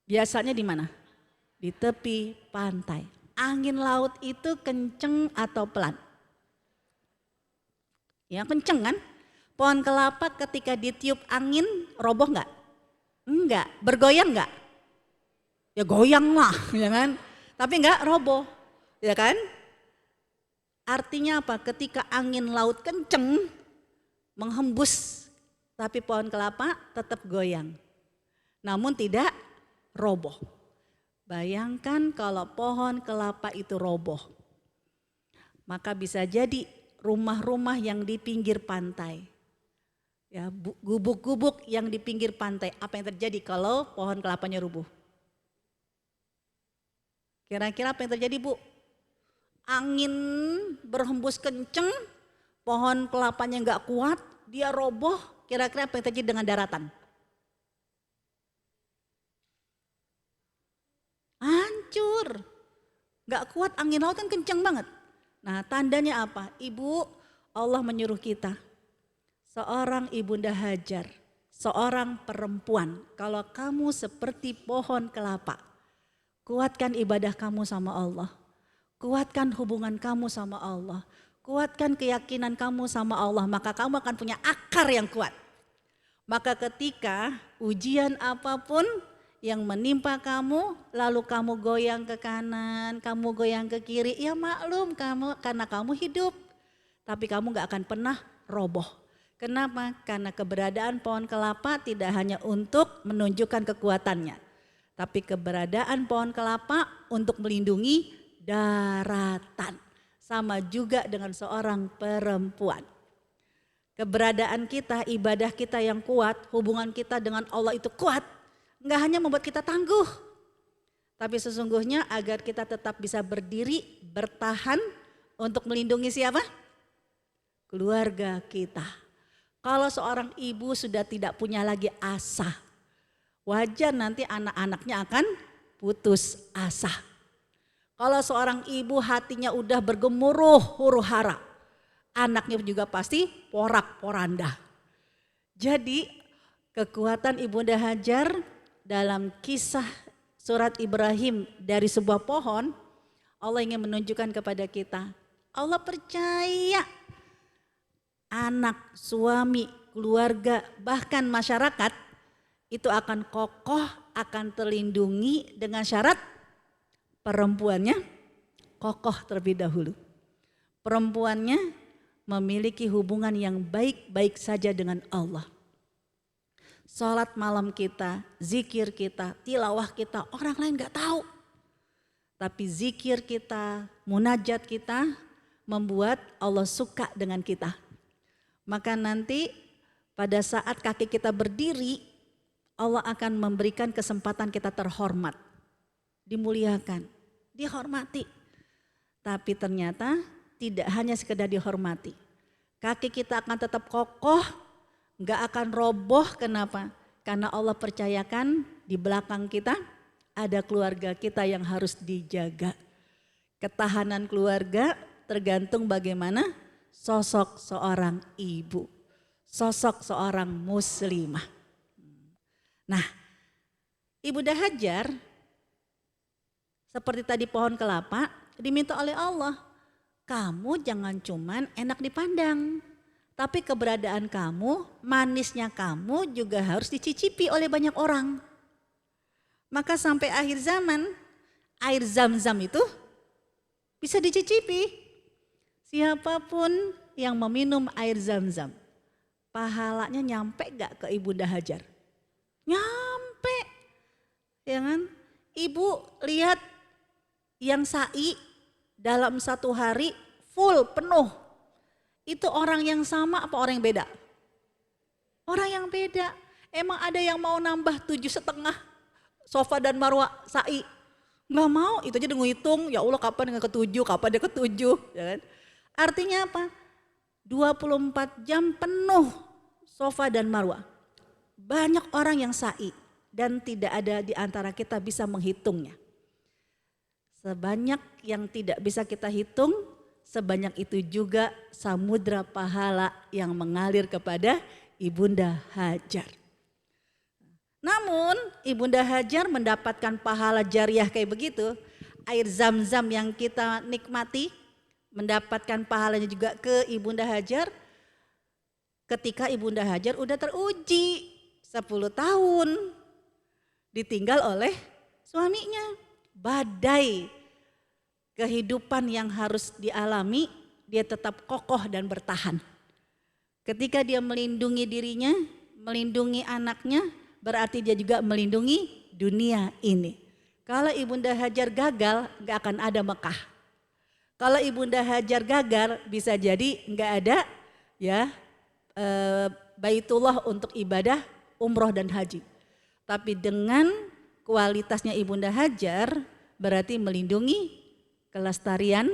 Biasanya di mana? Di tepi pantai. Angin laut itu kenceng atau pelan? Ya kenceng kan? Pohon kelapa ketika ditiup angin roboh enggak? Enggak. Bergoyang enggak? Ya goyang lah, ya kan? Tapi enggak roboh, ya kan? Artinya apa? Ketika angin laut kenceng menghembus, tapi pohon kelapa tetap goyang. Namun tidak roboh. Bayangkan kalau pohon kelapa itu roboh. Maka bisa jadi rumah-rumah yang di pinggir pantai. Ya, gubuk-gubuk yang di pinggir pantai, apa yang terjadi kalau pohon kelapanya rubuh? Kira-kira apa yang terjadi, Bu? Angin berhembus kenceng, pohon kelapanya enggak kuat, dia roboh, kira-kira apa yang terjadi dengan daratan? Hancur, enggak kuat, angin laut kan kenceng banget. Nah tandanya apa? Ibu, Allah menyuruh kita. Seorang Ibunda Hajar, seorang perempuan, kalau kamu seperti pohon kelapa, kuatkan ibadah kamu sama Allah, kuatkan hubungan kamu sama Allah, kuatkan keyakinan kamu sama Allah, maka kamu akan punya akar yang kuat. Maka ketika ujian apapun yang menimpa kamu, lalu kamu goyang ke kanan, kamu goyang ke kiri, ya maklum kamu karena kamu hidup, tapi kamu gak akan pernah roboh. Kenapa? Karena keberadaan pohon kelapa tidak hanya untuk menunjukkan kekuatannya. Tapi keberadaan pohon kelapa untuk melindungi daratan. Sama juga dengan seorang perempuan. Keberadaan kita, ibadah kita yang kuat, hubungan kita dengan Allah itu kuat. Enggak hanya membuat kita tangguh. Tapi sesungguhnya agar kita tetap bisa berdiri, bertahan untuk melindungi siapa? Keluarga kita. Kalau seorang ibu sudah tidak punya lagi asa, wajar nanti anak-anaknya akan putus asa. Kalau seorang ibu hatinya udah bergemuruh huru hara, anaknya juga pasti porak-poranda. Jadi kekuatan Ibunda Hajar dalam kisah surat Ibrahim dari sebuah pohon, Allah ingin menunjukkan kepada kita, Allah percaya anak, suami, keluarga, bahkan masyarakat itu akan kokoh, akan terlindungi dengan syarat perempuannya kokoh terlebih dahulu. Perempuannya memiliki hubungan yang baik-baik saja dengan Allah. Salat malam kita, zikir kita, tilawah kita, orang lain gak tahu. Tapi zikir kita, munajat kita membuat Allah suka dengan kita. Maka nanti pada saat kaki kita berdiri, Allah akan memberikan kesempatan kita terhormat, dimuliakan, dihormati. Tapi ternyata tidak hanya sekedar dihormati. Kaki kita akan tetap kokoh, nggak akan roboh. Kenapa? Karena Allah percayakan di belakang kita ada keluarga kita yang harus dijaga. Ketahanan keluarga tergantung bagaimana sosok seorang ibu, sosok seorang muslimah. Nah, Ibunda Hajar seperti tadi pohon kelapa diminta oleh Allah, kamu jangan cuman enak dipandang, tapi keberadaan kamu, manisnya kamu juga harus dicicipi oleh banyak orang. Maka sampai akhir zaman, air zam-zam itu bisa dicicipi. Siapapun yang meminum air zam-zam, pahalanya nyampe gak ke Ibunda Hajar? Nyampe, ya kan? Ibu lihat yang sa'i dalam satu hari full penuh. Itu orang yang sama apa orang yang beda? Orang yang beda. Emang ada yang mau nambah 7,5 Safa dan Marwa sa'i? Nggak mau, itu aja udah ngitung, ya Allah kapan dia ketujuh, kapan dia ketujuh. Ya kan? Artinya apa? 24 jam penuh Safa dan Marwa. Banyak orang yang sa'i dan tidak ada di antara kita bisa menghitungnya. Sebanyak yang tidak bisa kita hitung, sebanyak itu juga samudra pahala yang mengalir kepada Ibunda Hajar. Namun Ibunda Hajar mendapatkan pahala jariah kayak begitu, air zam-zam yang kita nikmati mendapatkan pahalanya juga ke Ibunda Hajar ketika Ibunda Hajar udah teruji 10 tahun ditinggal oleh suaminya. Badai kehidupan yang harus dialami, dia tetap kokoh dan bertahan. Ketika dia melindungi dirinya, melindungi anaknya, berarti dia juga melindungi dunia ini. Kalau Ibunda Hajar gagal, gak akan ada Mekah. Kalau Ibunda Hajar gagal, bisa jadi gak ada ya Baitullah untuk ibadah umroh dan haji. Tapi dengan kualitasnya Ibunda Hajar, berarti melindungi kelestarian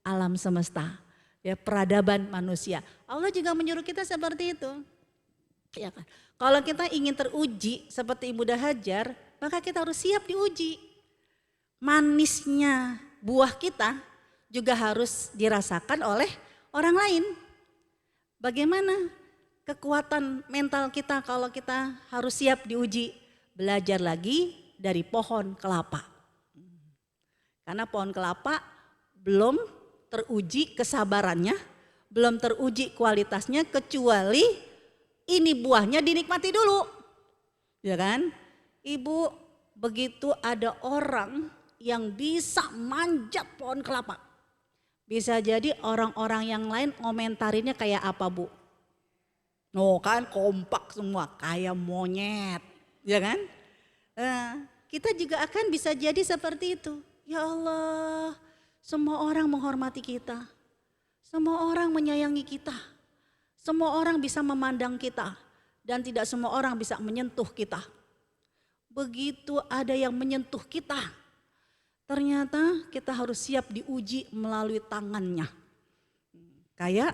alam semesta, ya, peradaban manusia. Allah juga menyuruh kita seperti itu. Ya kan? Kalau kita ingin teruji seperti Ibunda Hajar, maka kita harus siap diuji. Manisnya buah kita juga harus dirasakan oleh orang lain. Bagaimana kekuatan mental kita kalau kita harus siap diuji? Belajar lagi dari pohon kelapa. Karena pohon kelapa belum teruji kesabarannya, belum teruji kualitasnya kecuali ini buahnya dinikmati dulu, ya kan? Ibu, begitu ada orang yang bisa manjat pohon kelapa, bisa jadi orang-orang yang lain ngomentarinnya kayak apa, Bu? No kan kompak semua kayak monyet, ya kan? Kita juga akan bisa jadi seperti itu. Ya Allah, semua orang menghormati kita, semua orang menyayangi kita. Semua orang bisa memandang kita dan tidak semua orang bisa menyentuh kita. Begitu ada yang menyentuh kita, ternyata kita harus siap diuji melalui tangannya. Kayak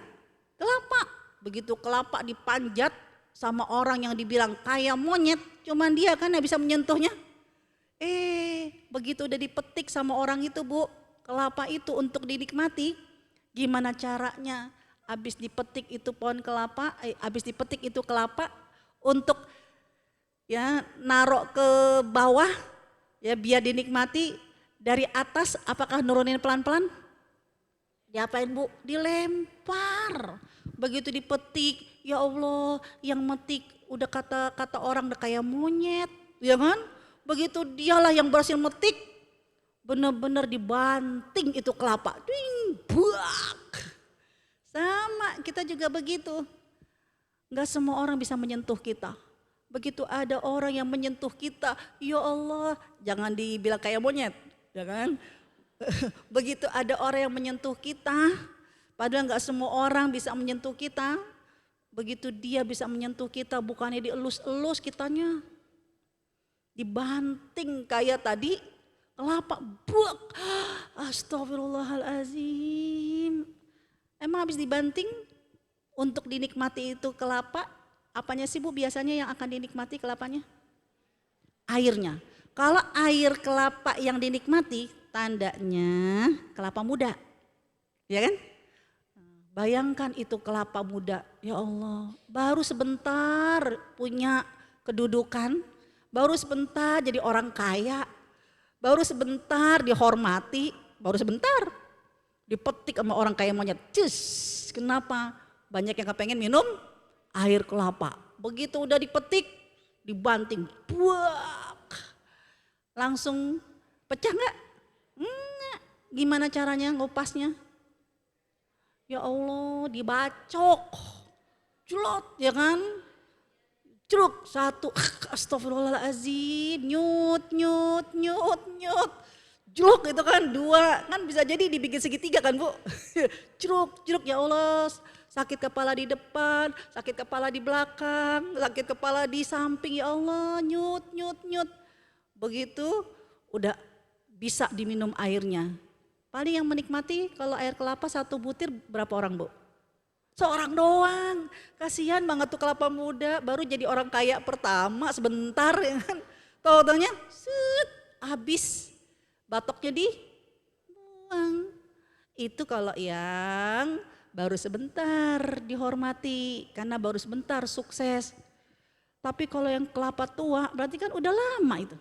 kelapa, begitu kelapa dipanjat sama orang yang dibilang kayak monyet, cuman dia kan yang bisa menyentuhnya. Begitu udah dipetik sama orang itu, Bu, kelapa itu untuk dinikmati, gimana caranya? Habis dipetik itu pohon kelapa, habis dipetik itu kelapa untuk ya narok ke bawah ya biar dinikmati dari atas. Apakah nurunin pelan-pelan? Diapain, Bu? Dilempar. Begitu dipetik, ya Allah, yang metik udah kata orang udah kayak monyet, ya kan? Begitu dialah yang berhasil metik, benar-benar dibanting itu kelapa. Ding, buak. Sama, kita juga begitu. Enggak semua orang bisa menyentuh kita. Begitu ada orang yang menyentuh kita, ya Allah, jangan dibilang kayak monyet, ya kan? Begitu ada orang yang menyentuh kita, padahal enggak semua orang bisa menyentuh kita. Begitu dia bisa menyentuh kita, bukannya dielus-elus kitanya. Dibanting kayak tadi kelapa. Buak. Astagfirullahalazim. Emang habis dibanting untuk dinikmati itu kelapa, apanya sih Bu biasanya yang akan dinikmati kelapanya? Airnya. Kalau air kelapa yang dinikmati, tandanya kelapa muda. Ya kan? Bayangkan itu kelapa muda, ya Allah, baru sebentar punya kedudukan, baru sebentar jadi orang kaya, baru sebentar dihormati, baru sebentar dipetik sama orang kaya monyet. Cus, kenapa? Banyak yang kepengen minum air kelapa. Begitu udah dipetik, dibanting, buak, langsung pecah nggak? Enggak. Gimana caranya ngupasnya? Ya Allah, dibacok, culot, ya kan? Curuk satu, astagfirullahaladzim, nyut, juluk itu kan dua, kan bisa jadi dibikin segitiga kan Bu? Curuk, ya Allah, sakit kepala di depan, sakit kepala di belakang, sakit kepala di samping, ya Allah, nyut. Begitu udah bisa diminum airnya. Paling yang menikmati kalau air kelapa satu butir berapa orang Bu? Seorang doang. Kasihan banget tuh kelapa muda baru jadi orang kaya pertama sebentar ya kan. Tahu-taunya set habis batoknya dibuang. Itu kalau yang baru sebentar dihormati karena baru sebentar sukses. Tapi kalau yang kelapa tua berarti kan udah lama itu.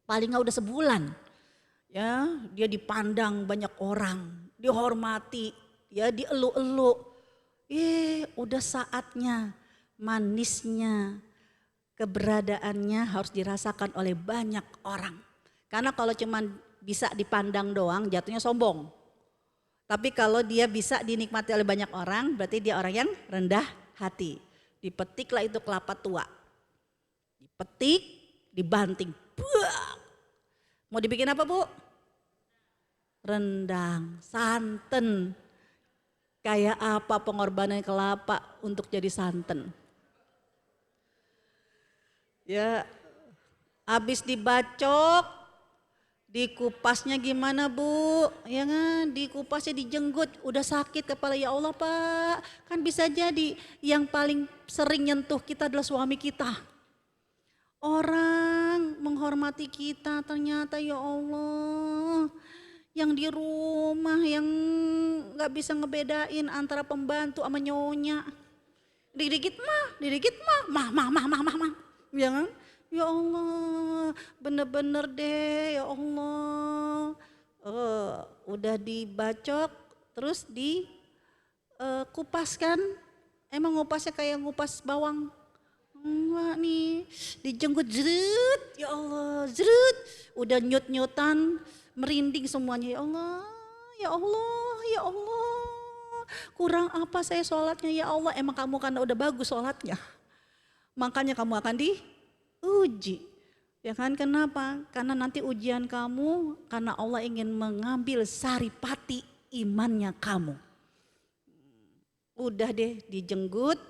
Paling nggak udah sebulan. Ya, dia dipandang banyak orang, dihormati, ya dieluk-eluk. Udah saatnya manisnya keberadaannya harus dirasakan oleh banyak orang. Karena kalau cuma bisa dipandang doang jatuhnya sombong. Tapi kalau dia bisa dinikmati oleh banyak orang berarti dia orang yang rendah hati. Dipetiklah itu kelapa tua. Dipetik, dibanting. Buak. Mau dibikin apa Bu? Rendang, santan. Kayak apa pengorbanan kelapa untuk jadi santan? Ya, habis dibacok, dikupasnya gimana Bu? Ya kan, dikupasnya dijenggut, udah sakit kepala ya Allah Pak. Kan bisa jadi yang paling sering nyentuh kita adalah suami kita. Orang menghormati kita ternyata ya Allah. Yang di rumah yang gak bisa ngebedain antara pembantu sama nyonya. Dikit-dikit mah. Ya kan? Ya Allah, bener-bener deh ya Allah. Udah dibacok terus dikupaskan. Emang ngupasnya kayak ngupas bawang. Enggak nih, dijenggut jerut, ya Allah, jerut. Udah nyut-nyutan, merinding semuanya, ya Allah, ya Allah, ya Allah. Kurang apa saya sholatnya ya Allah, emang kamu karena udah bagus sholatnya. Makanya kamu akan diuji. Ya kan, kenapa? Karena nanti ujian kamu, karena Allah ingin mengambil saripati imannya kamu. Udah deh dijenggut,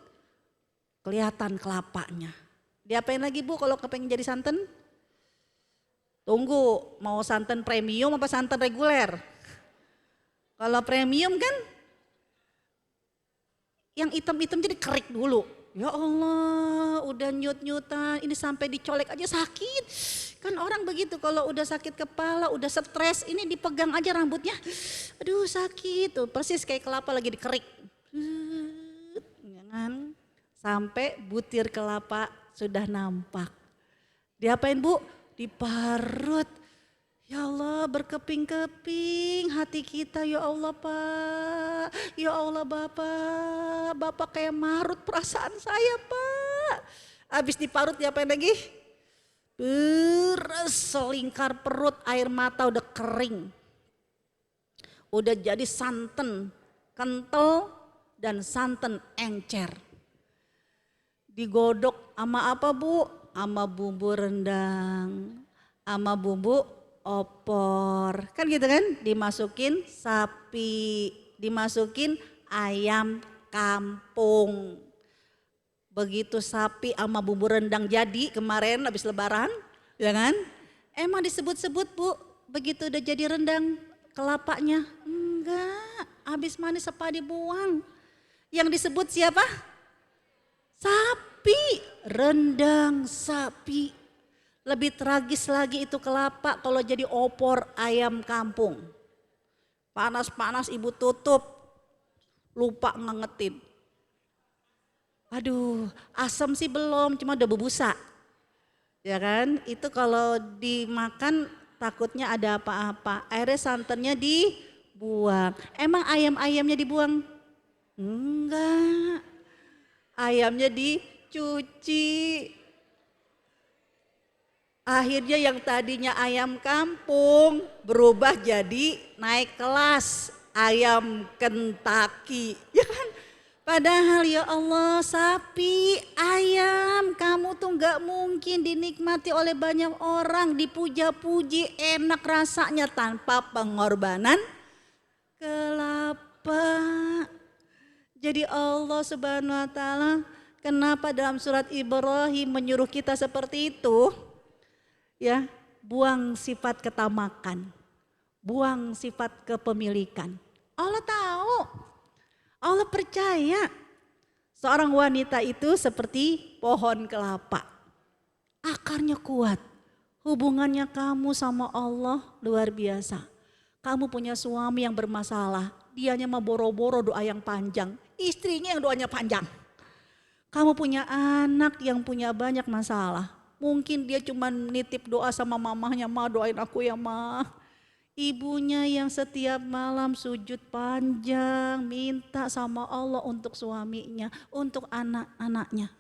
kelihatan kelapanya. Diapain lagi Bu kalau kepengen jadi santan? Tunggu, mau santan premium apa santan reguler? Kalau premium kan yang hitam-hitam jadi kerik dulu. Ya Allah, udah nyut-nyutan, ini sampai dicolek aja sakit. Kan orang begitu kalau udah sakit kepala, udah stres, ini dipegang aja rambutnya. Aduh sakit tuh, persis kayak kelapa lagi dikerik. Jangan. Sampai butir kelapa sudah nampak. Diapain Bu? Diparut. Ya Allah berkeping-keping hati kita ya Allah Pak. Ya Allah Bapak. Bapak kayak marut perasaan saya Pak. Habis diparut diapain lagi? Beres selingkar perut, air mata udah kering. Udah jadi santan kental dan santan encer. Digodok sama apa Bu? Sama bumbu rendang, sama bumbu opor. Kan gitu kan? Dimasukin sapi, dimasukin ayam kampung. Begitu sapi sama bumbu rendang jadi kemarin habis lebaran, ya kan? Emang disebut-sebut Bu, begitu udah jadi rendang kelapanya? Enggak, habis manis apa dibuang. Yang disebut siapa? Sapi, rendang sapi. Lebih tragis lagi itu kelapa kalau jadi opor ayam kampung. Panas-panas ibu tutup, lupa ngangetin. Aduh, asam sih belum, cuma udah berbusa. Ya kan, itu kalau dimakan takutnya ada apa-apa. Akhirnya santannya dibuang. Emang ayam-ayamnya dibuang? Enggak. Ayamnya dicuci. Akhirnya yang tadinya ayam kampung berubah jadi naik kelas ayam Kentucky. Ya kan? Padahal ya Allah, sapi, ayam, kamu tuh gak mungkin dinikmati oleh banyak orang, dipuja-puji, enak rasanya tanpa pengorbanan kelapa. Jadi Allah Subhanahu wa taala kenapa dalam surat Ibrahim menyuruh kita seperti itu? Ya, buang sifat ketamakan, buang sifat kepemilikan. Allah tahu. Allah percaya seorang wanita itu seperti pohon kelapa. Akarnya kuat. Hubungannya kamu sama Allah luar biasa. Kamu punya suami yang bermasalah. Dianya mah boro-boro doa yang panjang. Istrinya yang doanya panjang. Kamu punya anak yang punya banyak masalah. Mungkin dia cuma nitip doa sama mamahnya. Ma doain aku ya ma. Ibunya yang setiap malam sujud panjang minta sama Allah untuk suaminya, untuk anak-anaknya.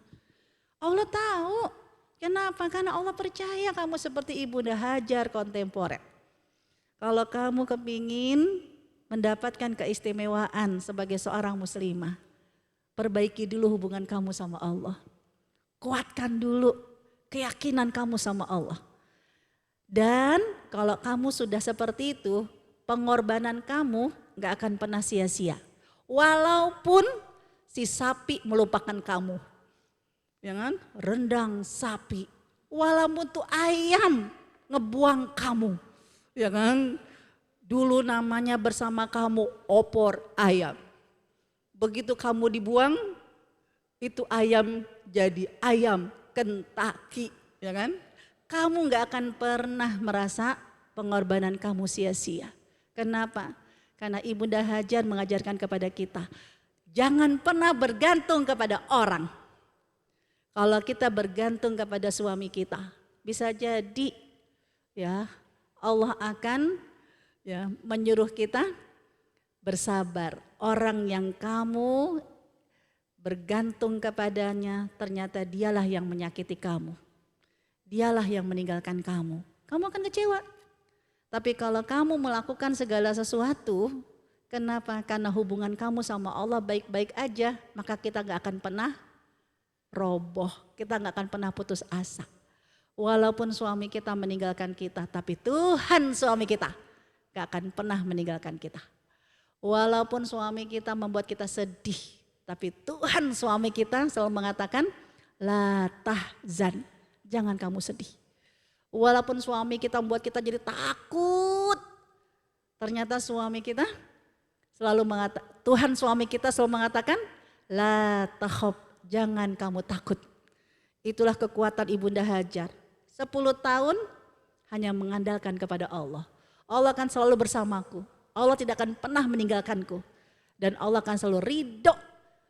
Allah tahu. Kenapa? Karena Allah percaya kamu seperti Ibunda Hajar kontemporer. Kalau kamu kepingin mendapatkan keistimewaan sebagai seorang muslimah, perbaiki dulu hubungan kamu sama Allah. Kuatkan dulu keyakinan kamu sama Allah. Dan kalau kamu sudah seperti itu, pengorbanan kamu gak akan pernah sia-sia. Walaupun si sapi melupakan kamu. Ya kan? Rendang sapi. Walaupun tuh ayam ngebuang kamu. Ya kan? Dulu namanya bersama kamu opor ayam. Begitu kamu dibuang, itu ayam jadi ayam Kentucky. Ya kan? Kamu gak akan pernah merasa pengorbanan kamu sia-sia. Kenapa? Karena Ibunda Hajar mengajarkan kepada kita, jangan pernah bergantung kepada orang. Kalau kita bergantung kepada suami kita, bisa jadi ya Allah akan ya menyuruh kita bersabar. Orang yang kamu bergantung kepadanya, ternyata dialah yang menyakiti kamu. Dialah yang meninggalkan kamu. Kamu akan kecewa. Tapi kalau kamu melakukan segala sesuatu, kenapa? Karena hubungan kamu sama Allah baik-baik aja, maka kita gak akan pernah roboh. Kita gak akan pernah putus asa. Walaupun suami kita meninggalkan kita, tapi Tuhan suami kita gak akan pernah meninggalkan kita. Walaupun suami kita membuat kita sedih, tapi Tuhan suami kita selalu mengatakan, la tahzan. Jangan kamu sedih. Walaupun suami kita membuat kita jadi takut. Ternyata suami kita selalu mengatakan, Tuhan suami kita selalu mengatakan, la takhaf, jangan kamu takut. Itulah kekuatan Ibunda Hajar. 10 tahun hanya mengandalkan kepada Allah. Allah akan selalu bersamaku. Allah tidak akan pernah meninggalkanku. Dan Allah akan selalu ridho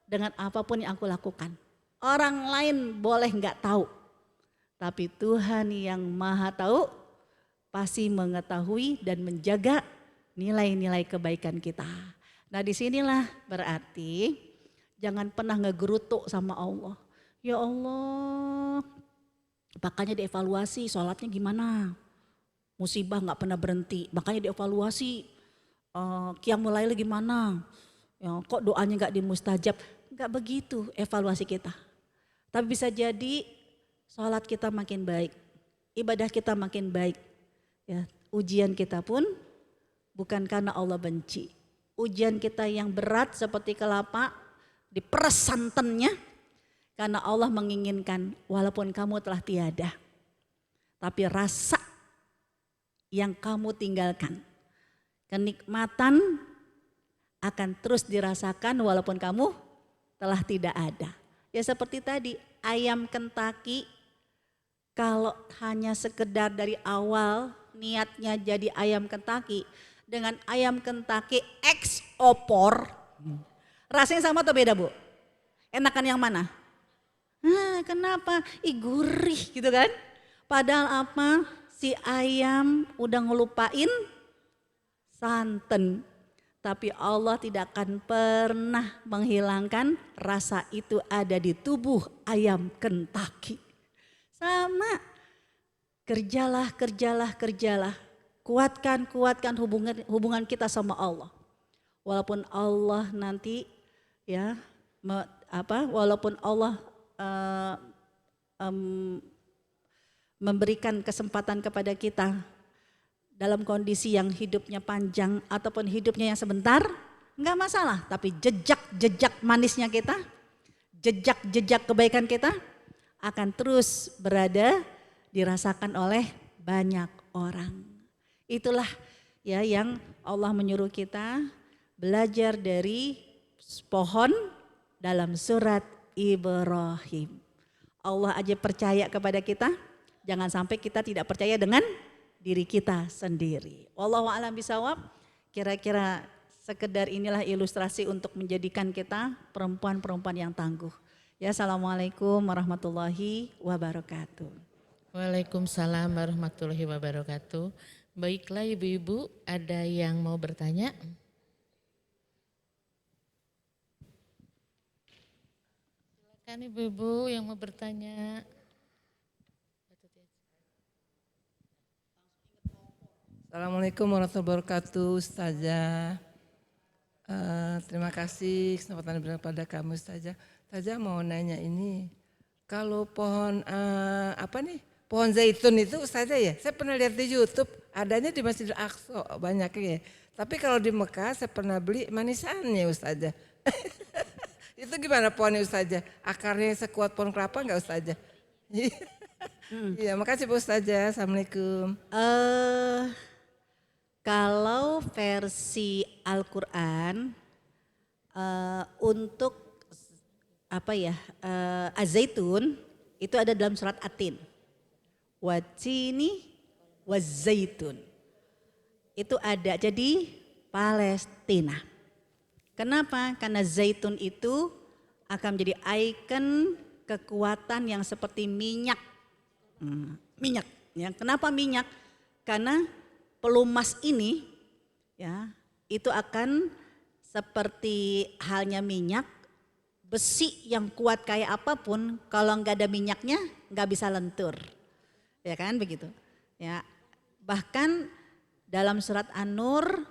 dengan apapun yang aku lakukan. Orang lain boleh gak tahu. Tapi Tuhan yang Maha Tahu pasti mengetahui dan menjaga nilai-nilai kebaikan kita. Nah disinilah berarti jangan pernah ngegerutu sama Allah. Ya Allah, makanya dievaluasi sholatnya gimana. Musibah gak pernah berhenti, makanya dievaluasi qiyamul lail gimana. Ya, kok doanya gak dimustajab, gak begitu evaluasi kita. Tapi bisa jadi sholat kita makin baik, ibadah kita makin baik. Ya, ujian kita pun bukan karena Allah benci. Ujian kita yang berat seperti kelapa, diperes santannya, Karena Allah menginginkan walaupun kamu telah tiada, tapi rasa yang kamu tinggalkan, kenikmatan akan terus dirasakan walaupun kamu telah tidak ada. Ya seperti tadi, ayam Kentucky kalau hanya sekedar dari awal niatnya jadi ayam Kentucky, dengan ayam Kentucky X opor, rasanya sama atau beda Bu? Enakan yang mana? Kenapa? Gurih gitu kan? Padahal apa? Si ayam udah ngelupain santan. Tapi Allah tidak akan pernah menghilangkan rasa itu ada di tubuh ayam Kentucky. Sama, kerjalah. Kuatkan hubungan kita sama Allah. Walaupun Allah nanti ya walaupun Allah memberikan kesempatan kepada kita dalam kondisi yang hidupnya panjang ataupun hidupnya yang sebentar, enggak masalah. Tapi jejak manisnya kita, jejak kebaikan kita akan terus berada dirasakan oleh banyak orang. Itulah ya yang Allah menyuruh kita belajar dari pohon dalam surat Ibrahim. Allah aja percaya kepada kita, jangan sampai kita tidak percaya dengan diri kita sendiri. Wallahu a'lam bishawab. Kira-kira sekedar inilah ilustrasi untuk menjadikan kita perempuan-perempuan yang tangguh. Ya, assalamualaikum warahmatullahi wabarakatuh. Waalaikumsalam warahmatullahi wabarakatuh. Baiklah ibu-ibu, ada yang mau bertanya? Silakan ibu-ibu yang mau bertanya. Assalamualaikum warahmatullahi wabarakatuh, Ustazah. Terima kasih kesempatan diberikan pada kamu, Ustazah. Ustazah mau nanya ini, kalau pohon pohon zaitun itu Ustazah ya, saya pernah lihat di YouTube, adanya di Masjidil Aqsa banyaknya ya. Tapi kalau di Mekah saya pernah beli manisannya Ustazah. Itu gimana pohonnya Ustazah? Akarnya sekuat pohon kelapa enggak Ustazah? Iya, makasih Bu Ustazah. Assalamualaikum. Kalau versi Al-Quran untuk az-zaitun itu ada dalam surat At-Tin. Watini waz-zaitun. Itu ada jadi Palestina. Kenapa? Karena zaitun itu akan menjadi ikon kekuatan yang seperti minyak. Minyak. Ya. Kenapa minyak? Karena pelumas ini ya itu akan seperti halnya minyak, besi yang kuat kayak apapun kalau nggak ada minyaknya nggak bisa lentur, ya kan begitu. Ya bahkan dalam surat An-Nur,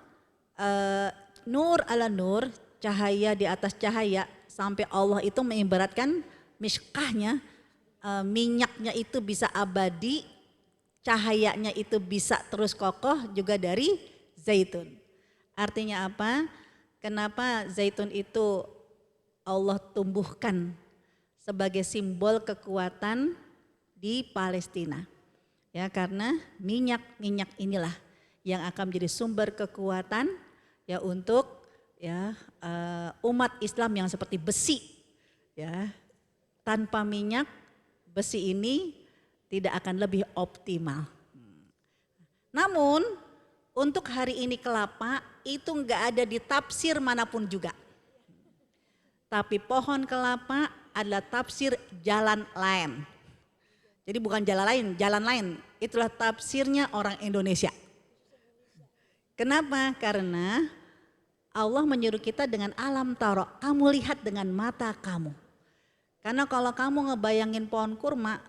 nur ala nur, cahaya di atas cahaya, sampai Allah itu mengibaratkan miskahnya, minyaknya itu bisa abadi. Cahayanya itu bisa terus kokoh juga dari zaitun. Artinya apa? Kenapa zaitun itu Allah tumbuhkan sebagai simbol kekuatan di Palestina? Ya karena minyak inilah yang akan menjadi sumber kekuatan ya untuk ya umat Islam yang seperti besi. Ya tanpa minyak besi ini tidak akan lebih optimal. Namun untuk hari ini kelapa itu enggak ada di tafsir manapun juga. Tapi pohon kelapa adalah tafsir jalan lain. Jadi bukan jalan lain. Itulah tafsirnya orang Indonesia. Kenapa? Karena Allah menyuruh kita dengan alam taro. Kamu lihat dengan mata kamu. Karena kalau kamu ngebayangin pohon kurma,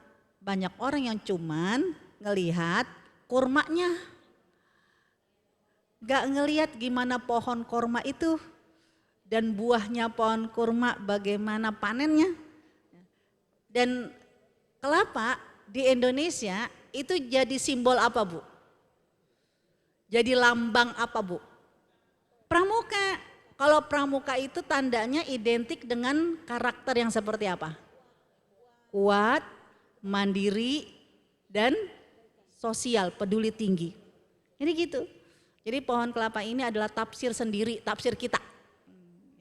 banyak orang yang cuman ngelihat kurmanya, gak ngelihat gimana pohon kurma itu dan buahnya pohon kurma bagaimana panennya. Dan kelapa di Indonesia itu jadi simbol apa Bu? Jadi lambang apa Bu? Pramuka. Kalau pramuka itu tandanya identik dengan karakter yang seperti apa? kuat, mandiri, dan sosial, peduli tinggi. Ini gitu. Jadi pohon kelapa ini adalah tafsir sendiri, tafsir kita.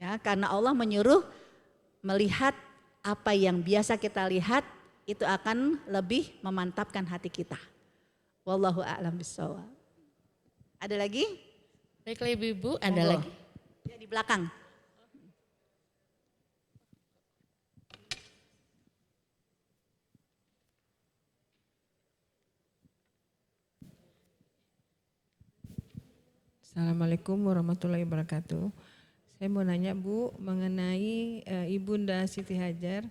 Ya, karena Allah menyuruh melihat apa yang biasa kita lihat itu akan lebih memantapkan hati kita. Wallahu a'lam bishawab. Ada lagi? Baiklah ibu-ibu, ada Monggo. lagi? Ya, di belakang. Assalamualaikum warahmatullahi wabarakatuh. Saya mau nanya Bu mengenai Ibunda Siti Hajar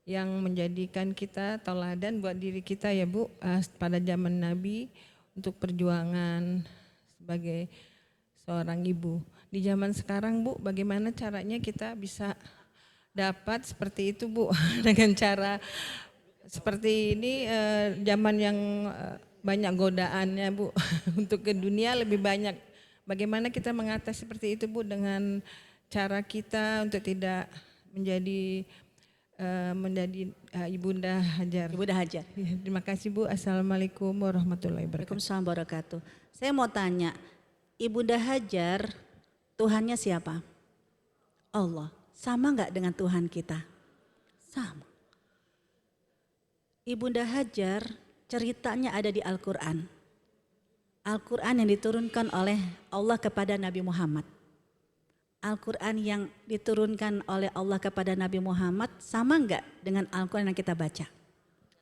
yang menjadikan kita tauladan buat diri kita ya Bu pada zaman Nabi untuk perjuangan sebagai seorang ibu. Di zaman sekarang Bu, bagaimana caranya kita bisa dapat seperti itu Bu dengan cara seperti ini zaman yang banyak godaannya Bu untuk ke dunia lebih banyak. Bagaimana kita mengatasi seperti itu Bu dengan cara kita untuk tidak menjadi Ibunda Hajar. Ibunda Hajar. Ya, terima kasih Bu. Assalamualaikum warahmatullahi wabarakatuh. Waalaikumsalam wabarakatuh. Saya mau tanya, Ibunda Hajar Tuhannya siapa? Allah. Sama nggak dengan Tuhan kita? Sama. Ibunda Hajar ceritanya ada di Al-Quran. Al-Quran yang diturunkan oleh Allah kepada Nabi Muhammad. Al-Quran yang diturunkan oleh Allah kepada Nabi Muhammad sama enggak dengan Al-Quran yang kita baca?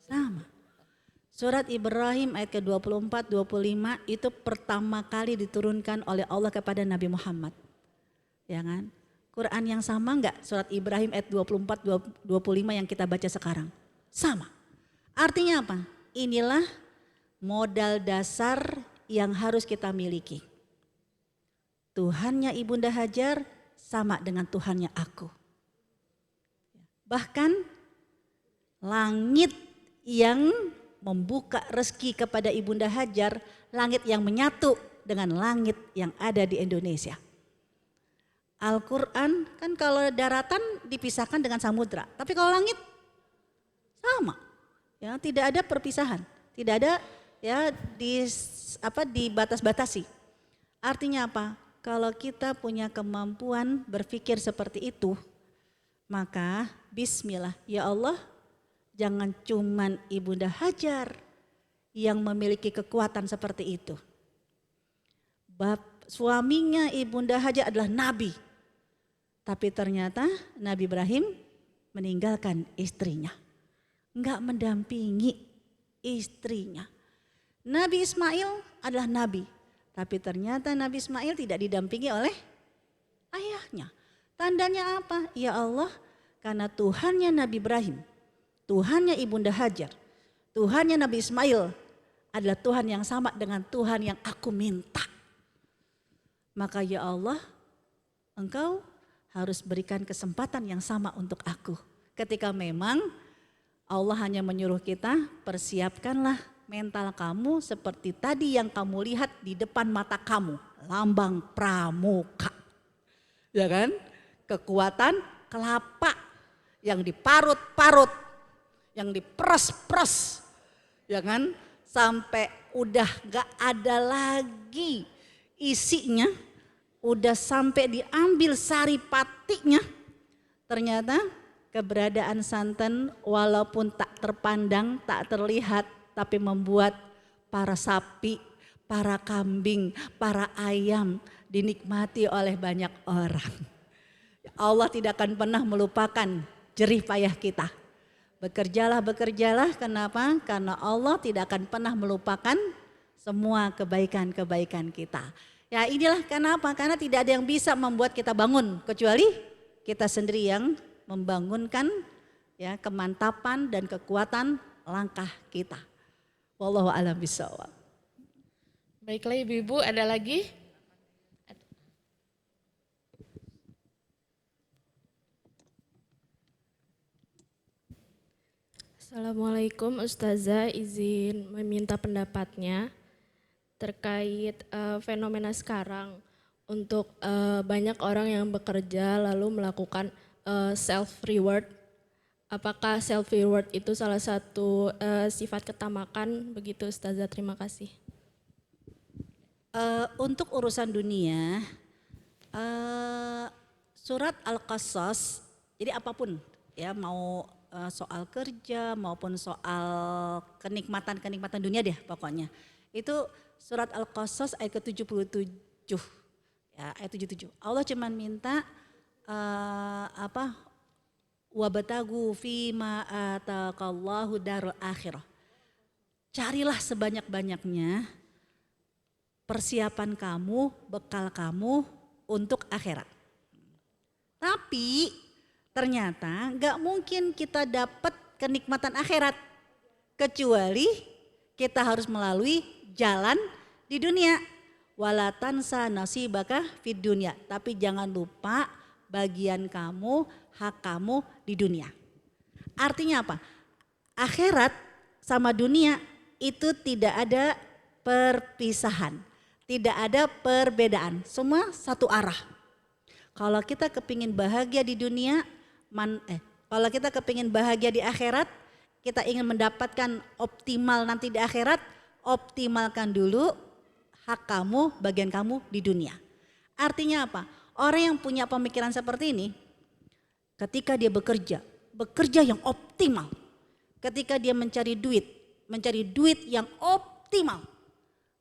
Sama. Surat Ibrahim ayat ke-24, 25 itu pertama kali diturunkan oleh Allah kepada Nabi Muhammad. Ya kan? Quran yang sama enggak? Surat Ibrahim ayat 24, 25 yang kita baca sekarang? Sama. Artinya apa? Inilah modal dasar yang harus kita miliki. Tuhannya Ibunda Hajar sama dengan Tuhannya aku. Bahkan langit yang membuka rezeki kepada Ibunda Hajar, langit yang menyatu dengan langit yang ada di Indonesia. Al-Quran kan kalau daratan dipisahkan dengan samudra, tapi kalau langit sama. Ya, tidak ada perpisahan, tidak ada ya dibatas-batasi. Artinya apa? Kalau kita punya kemampuan berpikir seperti itu, maka bismillah, ya Allah, jangan cuman Ibunda Hajar yang memiliki kekuatan seperti itu. Suaminya Ibunda Hajar adalah nabi. Tapi ternyata Nabi Ibrahim meninggalkan istrinya. Enggak mendampingi istrinya. Nabi Ismail adalah nabi, tapi ternyata Nabi Ismail tidak didampingi oleh ayahnya. Tandanya apa? Ya Allah, karena Tuhannya Nabi Ibrahim, Tuhannya Ibunda Hajar, Tuhannya Nabi Ismail adalah Tuhan yang sama dengan Tuhan yang aku minta. Maka ya Allah, Engkau harus berikan kesempatan yang sama untuk aku. Ketika memang Allah hanya menyuruh kita, persiapkanlah mental kamu seperti tadi yang kamu lihat di depan mata kamu. Lambang pramuka. Ya kan? Kekuatan kelapa yang diparut-parut, yang diperes-peres. Ya kan? Sampai udah gak ada lagi isinya. Udah sampai diambil sari patinya. Ternyata keberadaan santan walaupun tak terpandang, tak terlihat, tapi membuat para sapi, para kambing, para ayam dinikmati oleh banyak orang. Allah tidak akan pernah melupakan jerih payah kita. Bekerjalah, bekerjalah, kenapa? Karena Allah tidak akan pernah melupakan semua kebaikan-kebaikan kita. Ya inilah kenapa, karena tidak ada yang bisa membuat kita bangun kecuali kita sendiri yang membangunkan ya kemantapan dan kekuatan langkah kita. Wallahu a'lam bishawab. Baiklah ibu-ibu, ada lagi? Assalamualaikum Ustazah, izin meminta pendapatnya terkait fenomena sekarang untuk banyak orang yang bekerja lalu melakukan self reward apakah self reward itu salah satu sifat ketamakan? Begitu Ustazah, terima kasih. Untuk urusan dunia, surat Al-Qasas, jadi apapun ya, mau soal kerja maupun soal kenikmatan dunia deh pokoknya. Itu surat Al-Qasas ayat ke-77. Ya, ayat 77. Allah cuman minta wabatagu fima ataqallahu darul akhirah. Carilah sebanyak-banyaknya persiapan kamu, bekal kamu untuk akhirat. Tapi ternyata gak mungkin kita dapat kenikmatan akhirat kecuali kita harus melalui jalan di dunia. Wala tansa nasibaka fid dunya. Tapi jangan lupa bagian kamu, hak kamu di dunia. Artinya apa? Akhirat sama dunia itu tidak ada perpisahan, tidak ada perbedaan, semua satu arah. Kalau kita kepingin bahagia di dunia, kalau kita kepingin bahagia di akhirat, kita ingin mendapatkan optimal nanti di akhirat, optimalkan dulu hak kamu, bagian kamu di dunia. Artinya apa? Orang yang punya pemikiran seperti ini, ketika dia bekerja yang optimal. Ketika dia mencari duit yang optimal.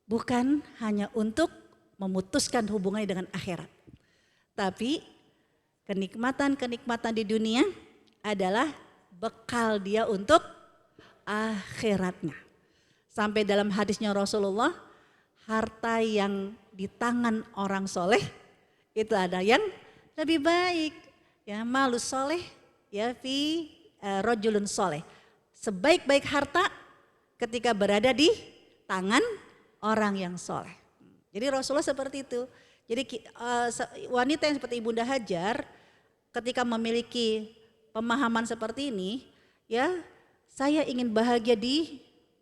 Bukan hanya untuk memutuskan hubungannya dengan akhirat. Tapi kenikmatan-kenikmatan di dunia adalah bekal dia untuk akhiratnya. Sampai dalam hadisnya Rasulullah, harta yang di tangan orang soleh itu ada yang lebih baik. Ya, malus soleh ya fi rojulun soleh. Sebaik-baik harta ketika berada di tangan orang yang soleh. Jadi Rasulullah seperti itu. Jadi wanita yang seperti Ibunda Hajar ketika memiliki pemahaman seperti ini, ya saya ingin bahagia di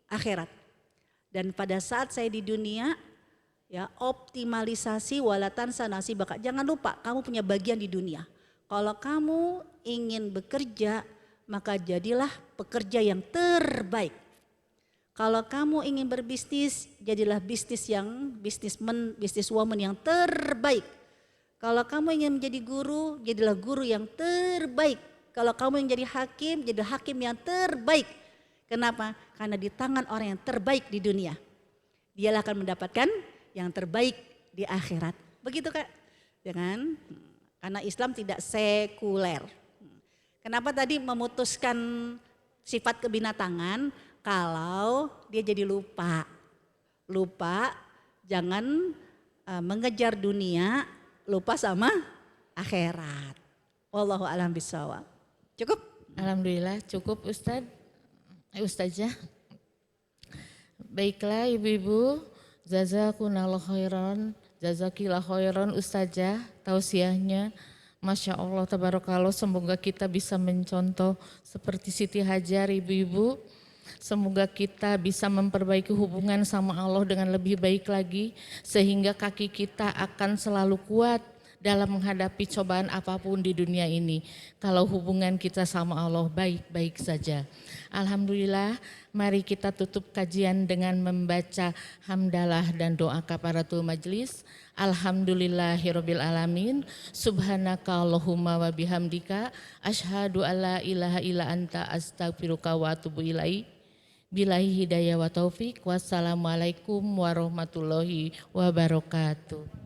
akhirat. Dan pada saat saya di dunia, ya optimalisasi walatan sanasi bakal. Jangan lupa kamu punya bagian di dunia. Kalau kamu ingin bekerja, maka jadilah pekerja yang terbaik. Kalau kamu ingin berbisnis, jadilah businesswoman yang terbaik. Kalau kamu ingin menjadi guru, jadilah guru yang terbaik. Kalau kamu ingin jadi hakim, jadilah hakim yang terbaik. Kenapa? Karena di tangan orang yang terbaik di dunia. Dialah akan mendapatkan yang terbaik di akhirat. Begitu Kak? Ya kan? Karena Islam tidak sekuler. Kenapa tadi memutuskan sifat kebinatangan? Kalau dia jadi lupa. Lupa, jangan mengejar dunia, lupa sama akhirat. Wallahu a'lam bishawab. Cukup? Alhamdulillah cukup Ustazah. Baiklah ibu-ibu, jazakumullah khairan, jazakillah khairan Ustazah tausiahnya. Masya Allah tabarakallah, semoga kita bisa mencontoh seperti Siti Hajar ibu-ibu. Semoga kita bisa memperbaiki hubungan sama Allah dengan lebih baik lagi sehingga kaki kita akan selalu kuat dalam menghadapi cobaan apapun di dunia ini. Kalau hubungan kita sama Allah baik-baik saja. Alhamdulillah, mari kita tutup kajian dengan membaca hamdalah dan doa kafaratul majlis. Alhamdulillahirabbil alamin. Subhanaka Allahumma wa bihamdika asyhadu alla ilaha illa anta astaghfiruka wa atubu ilaik. Billahi hidayah wa taufik. Wassalamualaikum warahmatullahi wabarakatuh.